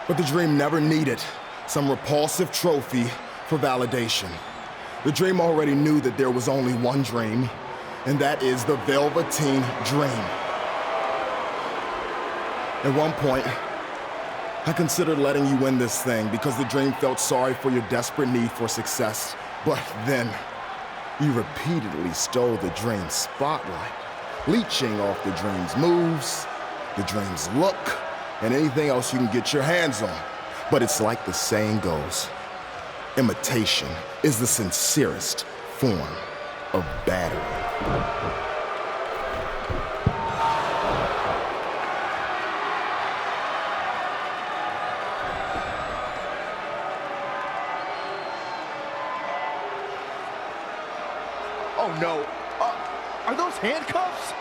But the Dream never needed some repulsive trophy for validation. The Dream already knew that there was only one Dream, and that is the Velveteen Dream. At one point, I considered letting you win this thing because the Dream felt sorry for your desperate need for success. But then, you repeatedly stole the Dream's spotlight, leeching off the Dream's moves, the Dream's look, and anything else you can get your hands on. But it's like the saying goes, imitation is the sincerest form of battery. Oh, no. Are those handcuffs?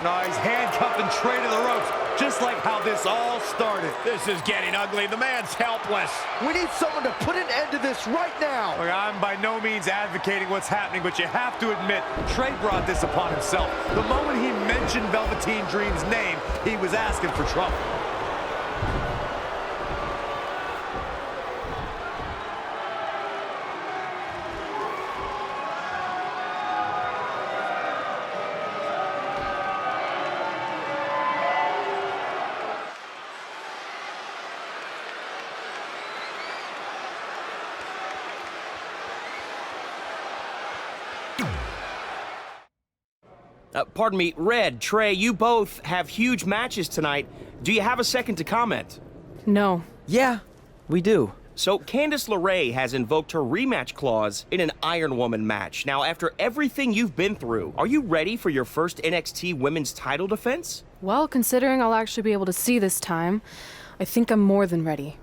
No, he's handcuffing Trey to the ropes, just like how this all started. This is getting ugly. The man's helpless. We need someone to put an end to this right now. Look, I'm by no means advocating what's happening, but you have to admit, Trey brought this upon himself. The moment he mentioned Velveteen Dream's name, he was asking for trouble. Pardon me, Red, Trey, you both have huge matches tonight. Do you have a second to comment? No. Yeah, we do. So, Candice LeRae has invoked her rematch clause in an Iron Woman match. Now, after everything you've been through, are you ready for your first NXT Women's title defense? Well, considering I'll actually be able to see this time, I think I'm more than ready.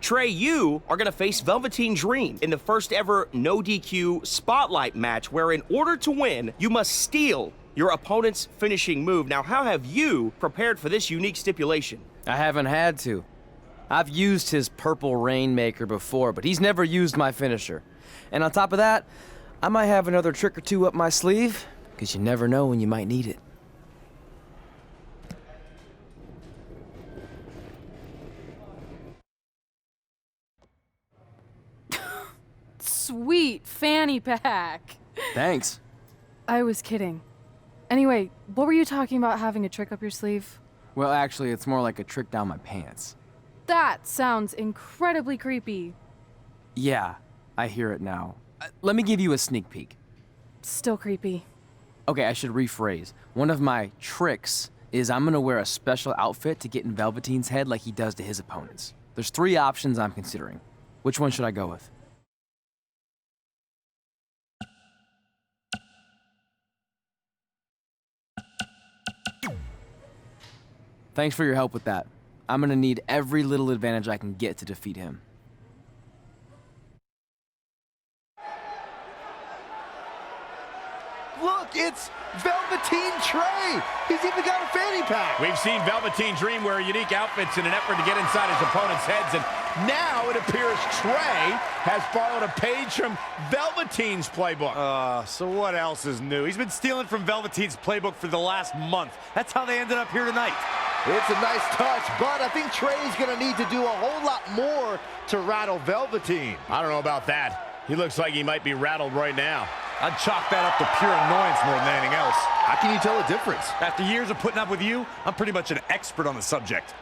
Trey, you are going to face Velveteen Dream in the first ever no DQ spotlight match where in order to win, you must steal your opponent's finishing move. Now, how have you prepared for this unique stipulation? I haven't had to. I've used his purple Rainmaker before, but he's never used my finisher. And on top of that, I might have another trick or two up my sleeve, because you never know when you might need it. sweet fanny pack. Thanks. I was kidding. Anyway, what were you talking about having a trick up your sleeve? Well, actually, it's more like a trick down my pants. That sounds incredibly creepy. Yeah, I hear it now. Let me give you a sneak peek. Still creepy. Okay, I should rephrase. One of my tricks is I'm gonna wear a special outfit to get in Velveteen's head like he does to his opponents. There's 3 options I'm considering. Which one should I go with? Thanks for your help with that. I'm gonna need every little advantage I can get to defeat him. Look, it's Velveteen Trey. He's even got a fanny pack. We've seen Velveteen Dream wear unique outfits in an effort to get inside his opponent's heads, and now it appears Trey has borrowed a page from Velveteen's playbook. So what else is new? He's been stealing from Velveteen's playbook for the last month. That's how they ended up here tonight. It's a nice touch, but I think Trey's going to need to do a whole lot more to rattle Velveteen. I don't know about that. He looks like he might be rattled right now. I'd chalk that up to pure annoyance more than anything else. How can you tell the difference? After years of putting up with you, I'm pretty much an expert on the subject.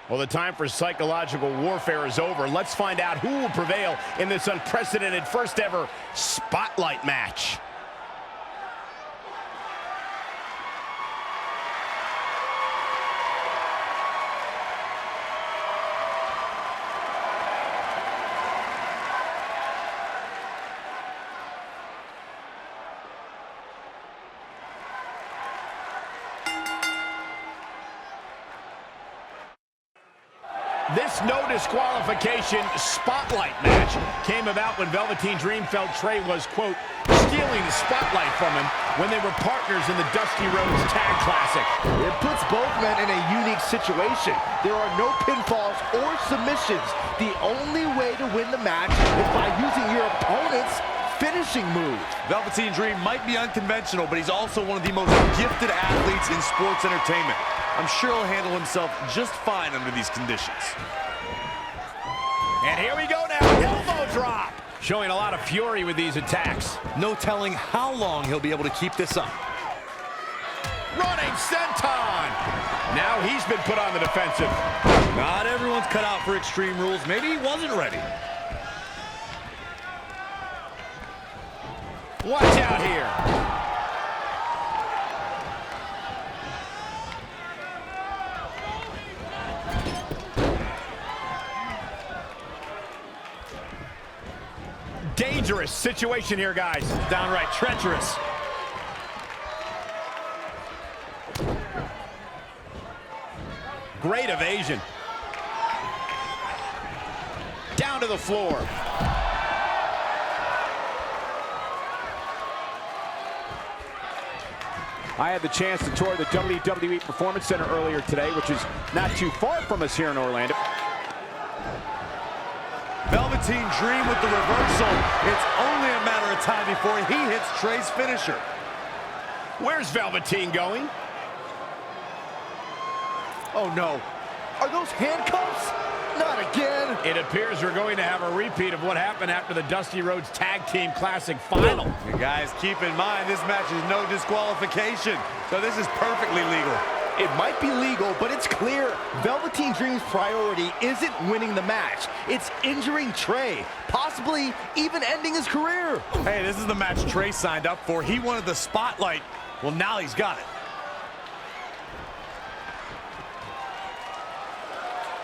Well, the time for psychological warfare is over. Let's find out who will prevail in this unprecedented first ever Spotlight match. This no disqualification spotlight match came about when Velveteen Dream felt Trey was, quote, stealing the spotlight from him when they were partners in the Dusty Rhodes Tag Classic. It puts both men in a unique situation. There are no pinfalls or submissions. The only way to win the match is by using your opponent's finishing move. Velveteen Dream might be unconventional, but he's also one of the most gifted athletes in sports entertainment. I'm sure he'll handle himself just fine under these conditions. And here we go now, elbow drop. Showing a lot of fury with these attacks. No telling how long he'll be able to keep this up. Running senton. Now he's been put on the defensive. Not everyone's cut out for Extreme Rules. Maybe he wasn't ready. Watch out here. Dangerous situation here, guys. Downright treacherous. Great evasion. Down to the floor. I had the chance to tour the WWE Performance Center earlier today, which is not too far from us here in Orlando. Velveteen Dream with the reversal. It's only a matter of time before he hits Trey's finisher. Where's Velveteen going? Oh no. Are those handcuffs? Not again. It appears we're going to have a repeat of what happened after the Dusty Rhodes Tag Team Classic Final. You guys, keep in mind, this match is no disqualification, so this is perfectly legal. It might be legal, but it's clear Velveteen Dream's priority isn't winning the match. It's injuring Trey, possibly even ending his career. Hey, this is the match Trey signed up for. He wanted the spotlight. Well, now he's got it.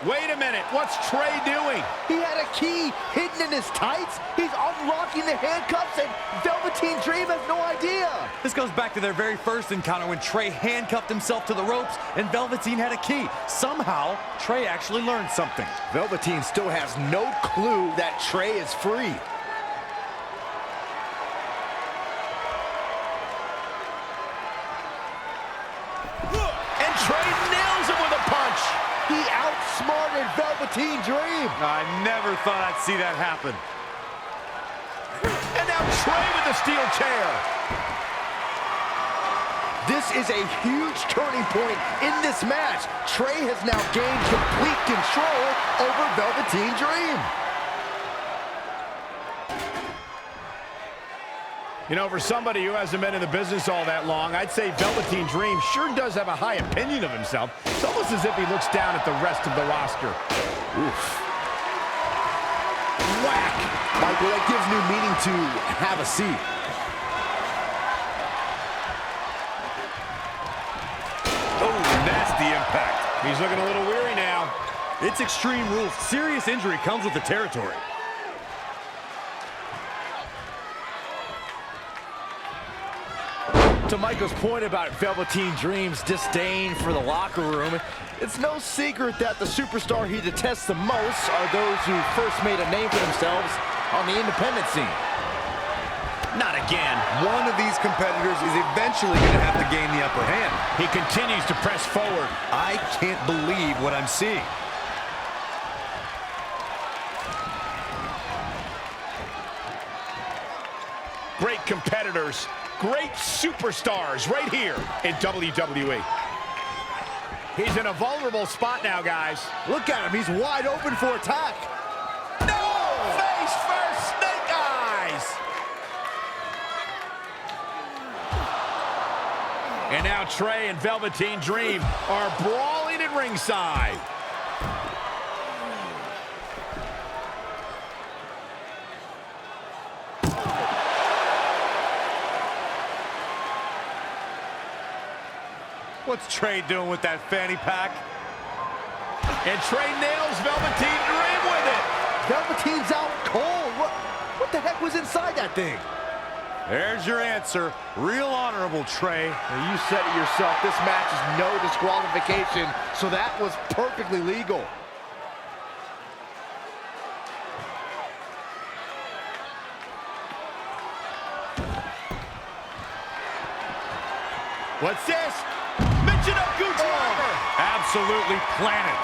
Wait a minute, what's Trey doing? He had a key hidden in his tights. He's unlocking the handcuffs, and Velveteen Dream has no idea. This goes back to their very first encounter when Trey handcuffed himself to the ropes and Velveteen had a key. Somehow, Trey actually learned something. Velveteen still has no clue that Trey is free. And Trey nails him with a punch. He outsmarted Velveteen Dream. I never thought I'd see that happen. And now Trey with the steel chair. This is a huge turning point in this match. Trey has now gained complete control over Velveteen Dream. You know, for somebody who hasn't been in the business all that long, I'd say Velveteen Dream sure does have a high opinion of himself. It's almost as if he looks down at the rest of the roster. Oof. Whack! Michael, that gives new meaning to have a seat. Oh, nasty impact. He's looking a little weary now. It's Extreme Rules. Serious injury comes with the territory. To Michael's point about Velveteen Dream's disdain for the locker room, it's no secret that the superstar he detests the most are those who first made a name for themselves on the independent scene. Not again. One of these competitors is eventually going to have to gain the upper hand. He continues to press forward. I can't believe what I'm seeing. Great competitors, great superstars right here in WWE. He's in a vulnerable spot now, guys. Look at him, he's wide open for attack. No! Face first, snake eyes! And now Trey and Velveteen Dream are brawling at ringside. What's Trey doing with that fanny pack? And Trey nails Velveteen Dream with it. Velveteen's out cold. What the heck was inside that thing? There's your answer. Real honorable, Trey. Now, you said it yourself. This match is no disqualification, so that was perfectly legal. What's this? Absolutely planted.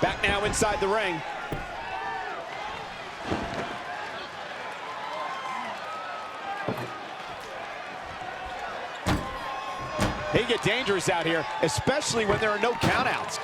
Back now inside the ring. They get dangerous out here, especially when there are no countouts.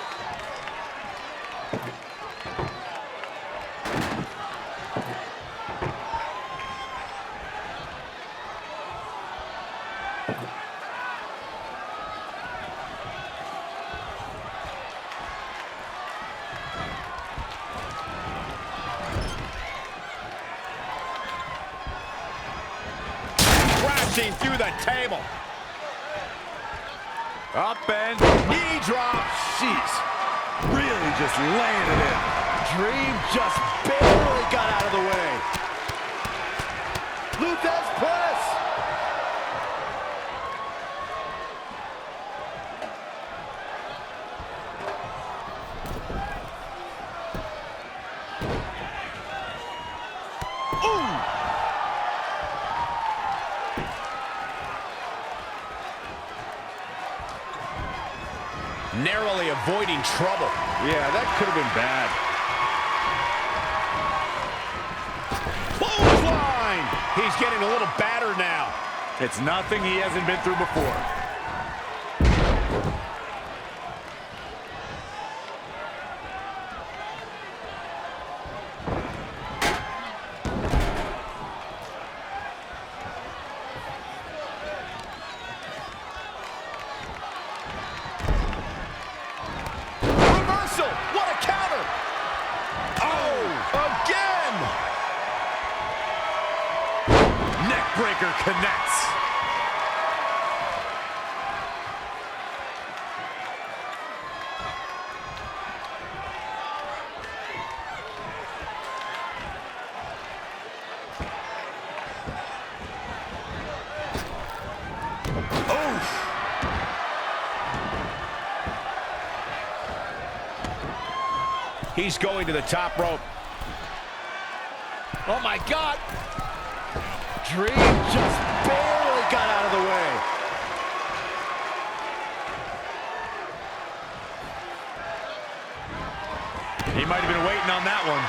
Through the table. Up and knee drop. Jeez. Really just laying it in. Dream just barely got out of the way. Luthez press. Narrowly avoiding trouble. Yeah, that could have been bad. Clothesline! He's getting a little battered now. It's nothing he hasn't been through before. Breaker connects. He's going to the top rope. Oh my God! Dream just barely got out of the way. He might have been waiting on that one.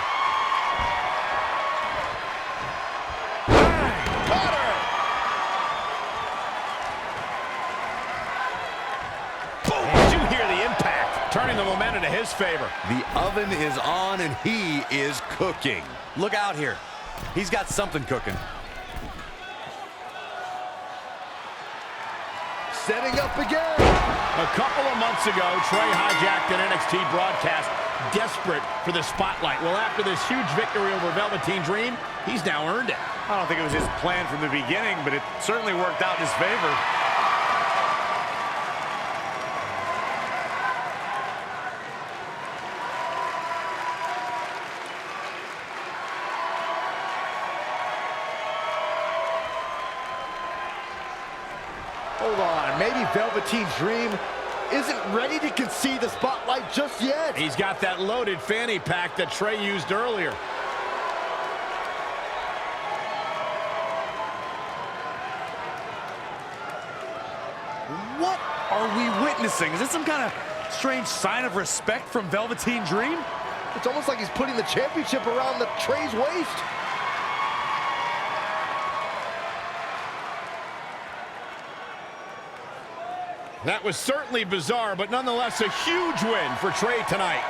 Boom! Did you hear the impact? turning the momentum to his favor. The oven is on and he is cooking. Look out here. He's got something cooking. Setting up again. A couple of months ago, Trey hijacked an NXT broadcast, desperate for the spotlight. Well, after this huge victory over Velveteen Dream, he's now earned it. I don't think it was his plan from the beginning, but it certainly worked out in his favor. Hold on, maybe Velveteen Dream isn't ready to concede the spotlight just yet. He's got that loaded fanny pack that Trey used earlier. What are we witnessing? Is this some kind of strange sign of respect from Velveteen Dream? It's almost like he's putting the championship around the Trey's waist. That was certainly bizarre, but nonetheless a huge win for Trey tonight.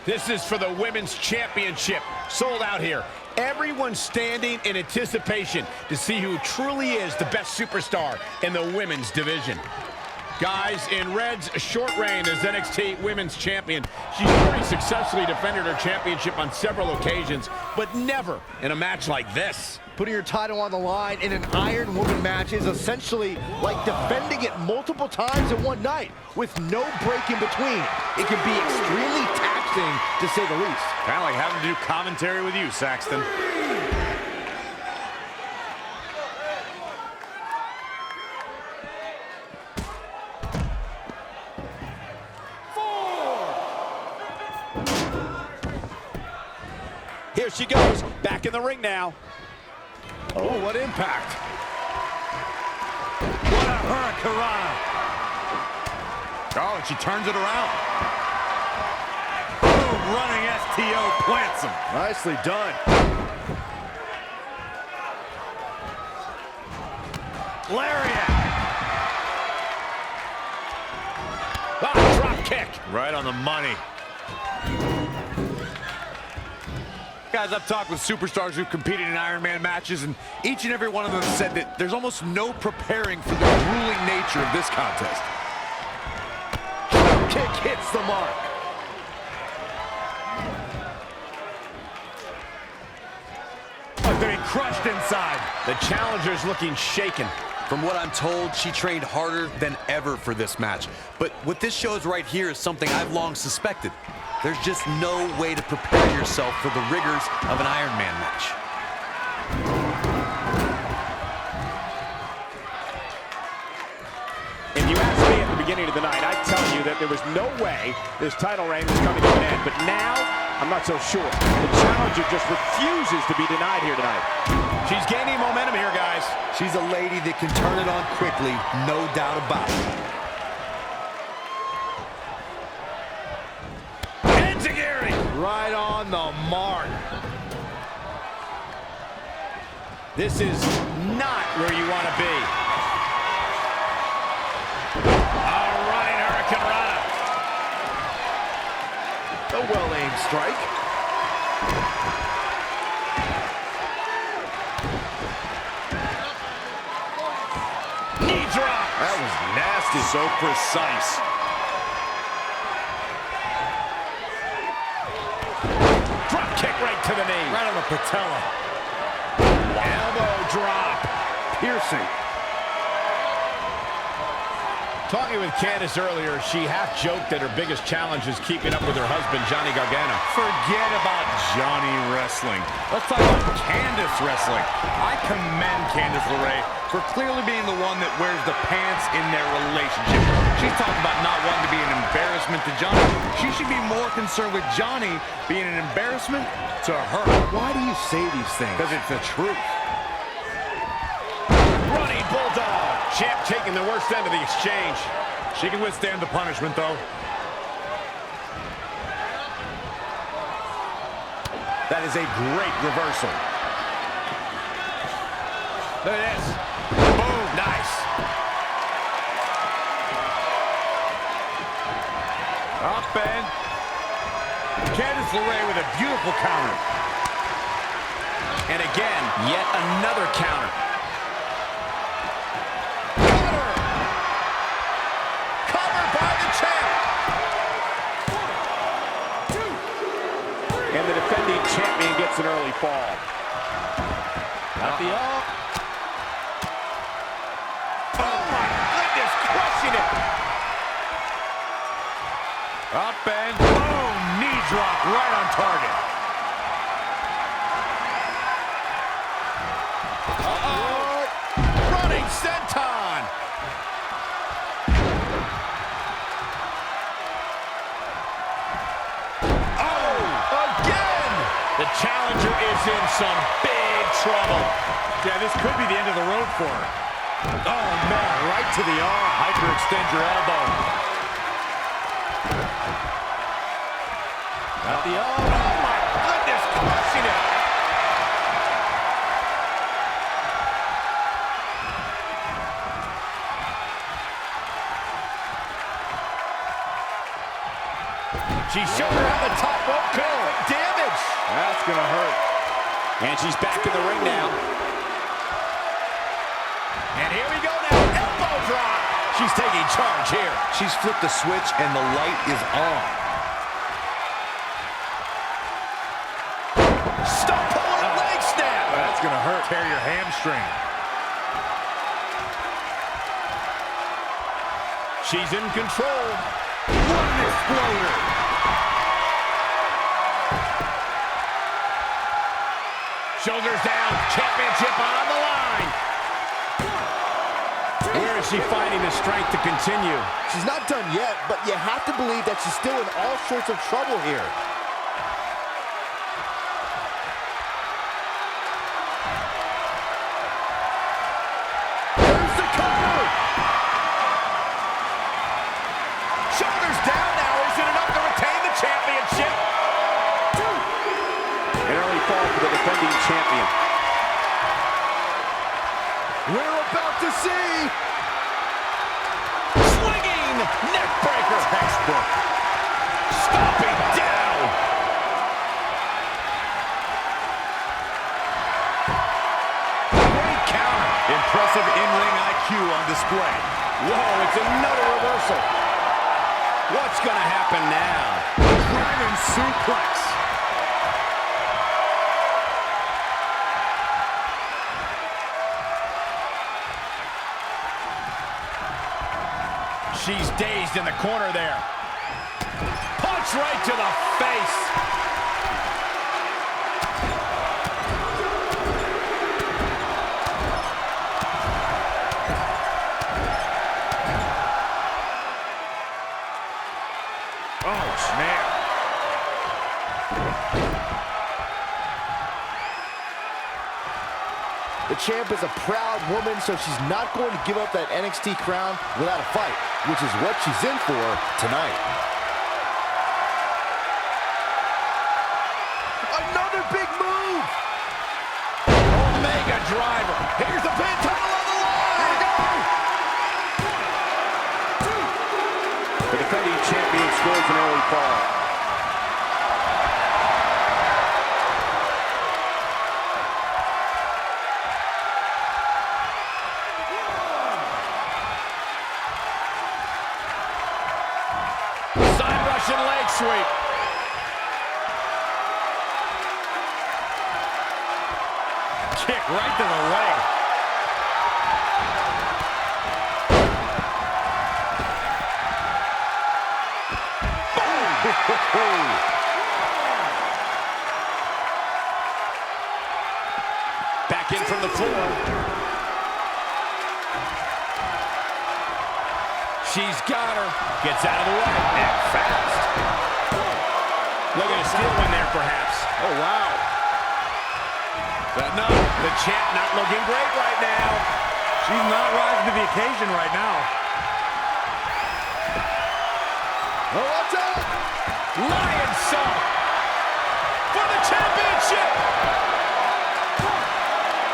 This is for the Women's Championship. Sold out here. Everyone's standing in anticipation to see who truly is the best superstar in the women's division. Guys, in Red's short reign as NXT Women's Champion, she's already successfully defended her championship on several occasions, but never in a match like this. Putting your title on the line in an Iron Woman match is essentially like defending it multiple times in one night with no break in between. It can be extremely taxing, to say the least. Kind of like having to do commentary with you, Saxton. Here she goes, back in the ring now. Oh, what impact. What a hurricanrana. Oh, and she turns it around. Boom, running STO plants him. Nicely done. Lariat. Ah, drop kick. Right on the money. Guys, I've talked with superstars who've competed in Iron Man matches, and each and every one of them said that there's almost no preparing for the grueling nature of this contest. Kick hits the mark. Oh, they're being crushed inside. The challenger's looking shaken. From what I'm told, she trained harder than ever for this match. But what this shows right here is something I've long suspected. There's just no way to prepare yourself for the rigors of an Iron Man match. If you asked me at the beginning of the night, I'd tell you that there was no way this title reign was coming to an end. But now, I'm not so sure. The challenger just refuses to be denied here tonight. She's gaining momentum here, guys. She's a lady that can turn it on quickly, no doubt about it. Right on the mark. This is not where you want to be. A running hurricanrana. A well-aimed strike. Knee drop. That was nasty. So precise. Kick right to the knee. Right on the patella. Elbow drop. Piercing. Talking with Candice earlier, she half-joked that her biggest challenge is keeping up with her husband, Johnny Gargano. Forget about Johnny wrestling. Let's talk about Candice wrestling. I commend Candice LeRae for clearly being the one that wears the pants in their relationship. She's talking about not wanting to be an embarrassment to Johnny. She should be more concerned with Johnny being an embarrassment to her. Why do you say these things? Because it's the truth. Running Bulldog. Champ taking the worst end of the exchange. She can withstand the punishment, though. That is a great reversal. Look at this. Boom. Nice. Up and Candice LeRae with a beautiful counter. And again, yet another counter. And the defending champion gets an early fall. Not the up. Oh my goodness, crushing it. Up and boom, knee drop right on target. Uh-oh. Running senton. The challenger is in some big trouble. Yeah, this could be the end of the road for her. Oh, man, right to the arm. Hyperextend your elbow. Got the arm. Oh, my goodness, crushing it. She showed her on the top rope. Good damage. That's going to hurt. And she's back in the ring now. And here we go now. Elbow drop. She's taking charge here. She's flipped the switch and the light is on. Stop pulling a leg snap. That's going to hurt. Tear your hamstring. She's in control. What an exploder. Shoulders down, championship on the line. Where is she finding the strength to continue? She's not done yet, but you have to believe that she's still in all sorts of trouble here. There's the cover. Shoulders down now. Is it enough to retain the championship? An early fall for the defending champion. We're about to see. Swinging neck breaker. Textbook. Stomping down. Great counter. Impressive in-ring IQ on display. Whoa, it's another reversal. What's going to happen now? Dragon suplex. She's dazed in the corner there. Punch right to the face. Oh, snap. The champ is a proud woman, so she's not going to give up that NXT crown without a fight, which is what she's in for tonight. Another big move! Omega driver. Here's the pin, title on the line. Here we go. The defending champion scores an early fall. Leg sweep. Kick right to the leg. Back in from the floor. She's got her. Gets out of the way. And fast. Looking to steal one there, perhaps. Oh, wow. But no, the champ not looking great right now. She's not rising to the occasion right now. Oh, what's up? Lion salt for the championship.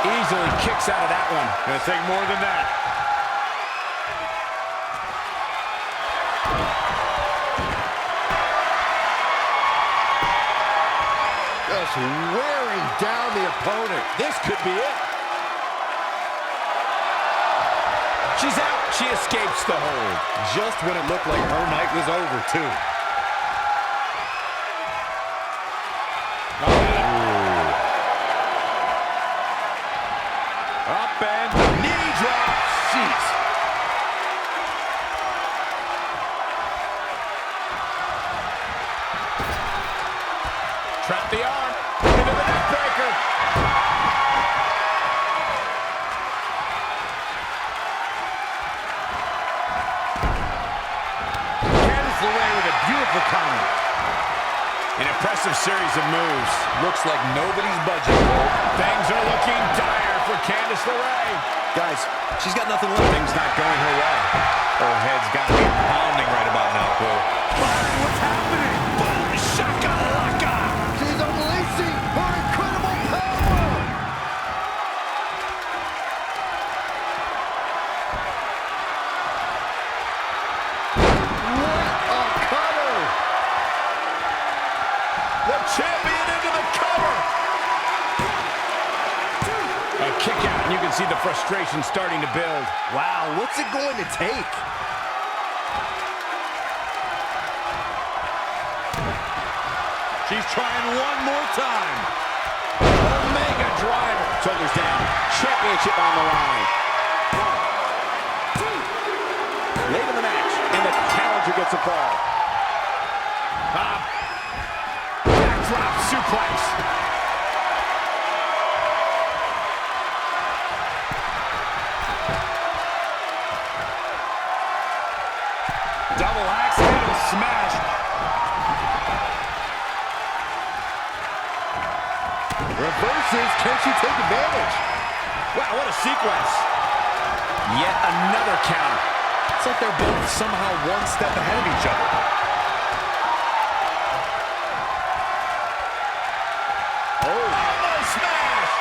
Easily kicks out of that one. Gonna take more than that. Just wearing down the opponent. This could be it. She's out. She escapes the hold. Just when it looked like her night was over, too. Up and knee drop. Jeez. Trap the arm. Into the neck breaker. Candice LeRae with a beautiful counter. An impressive series of moves. Looks like nobody's budging. Things are looking dire for Candice LeRae. Guys, she's got nothing left. Things not going her way. Her head's got to be pounding right about now, Cole. What's happening? Boom, shakalaka. She's unleashing her incredible power. What a cutter. The champion into the cover. A kick out, and you can see the frustration starting to build. Wow, what's it going to take? She's trying one more time. Omega driver. Shoulders down. Championship on the line. Late in the match, and the challenger gets a fall. Backdrop suplex. Double axe handle smash. Reverses. Can she take advantage? Wow, what a sequence. Yet another counter. It's like they're both somehow one step ahead of each other. Oh, elbow smash.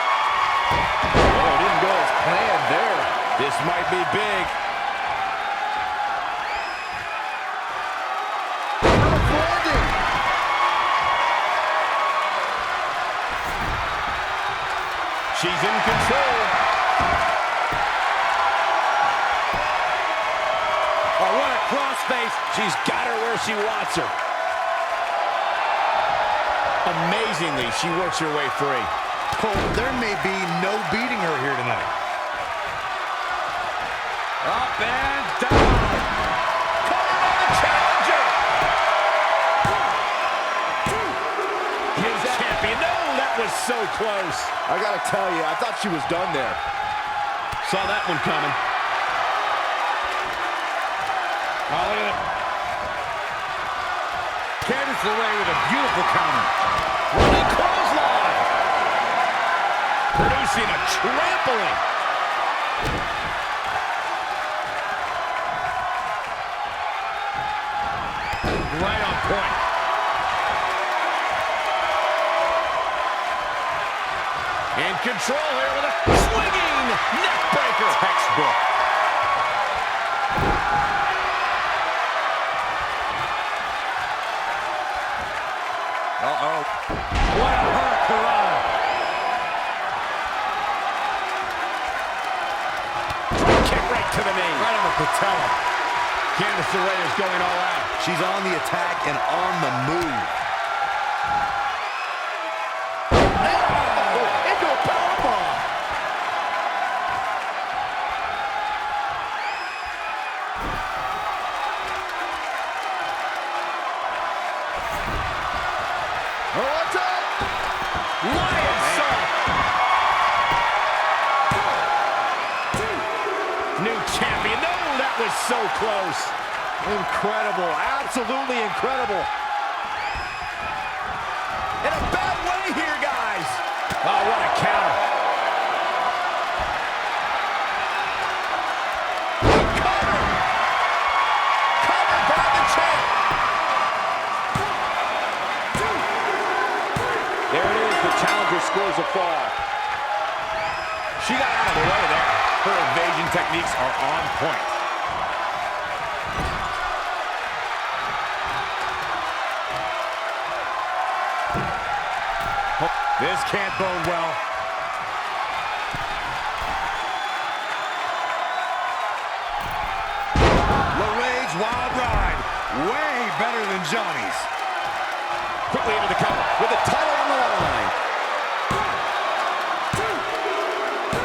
Oh, it didn't go as planned there. This might be big. She's in control. Oh, what a crossface. She's got her where she wants her. Amazingly, she works her way free. Cole, there may be no beating her here tonight. Up and down. Covered by the challenger. His champion. No, that was so close. I gotta tell you, I thought she was done there. Saw that one coming. Oh, look at it. Candice LeRae with a beautiful counter. Running clothesline. Producing a trampling. Right on point. In control here with a swinging neck breaker. Textbook. Uh-oh. What a hurricanrana. Kick right to the knee. Right on the patella. Candice LeRae is going all out. She's on the attack and on the move. Into a powerbomb. Oh, what's up? Lion Salt. New champion. No, that was so close. Incredible. Absolutely incredible. In a bad way here, guys. Oh, what a counter. Cover. Covered by the champ. There it is. The challenger scores a fall. She got out of the way there. Her evasion techniques are on point. This can't bode well. LeRae's wild ride. Way better than Johnny's. Quickly into the cover with the title on the line.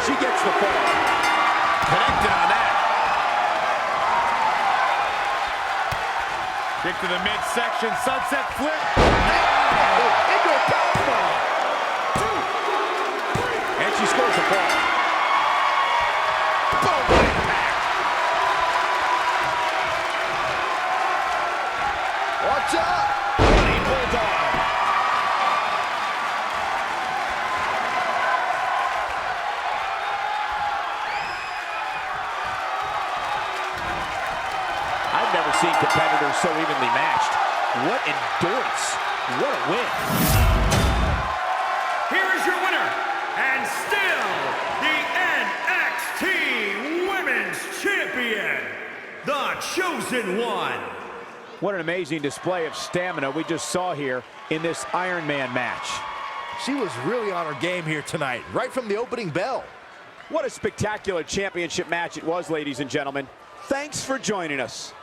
She gets the fall. Connected on that. Kick to the midsection, sunset flip. Into a powerbomb. And she scores the fall. Boom, impact. Watch out. Bloody bulldog. I've never seen competitors so evenly matched. What endurance. What a win. Here is your winner, and still the NXT Women's Champion, the Chosen One. What an amazing display of stamina we just saw here in this Iron Man match. She was really on her game here tonight, right from the opening bell. What a spectacular championship match it was, ladies and gentlemen. Thanks for joining us.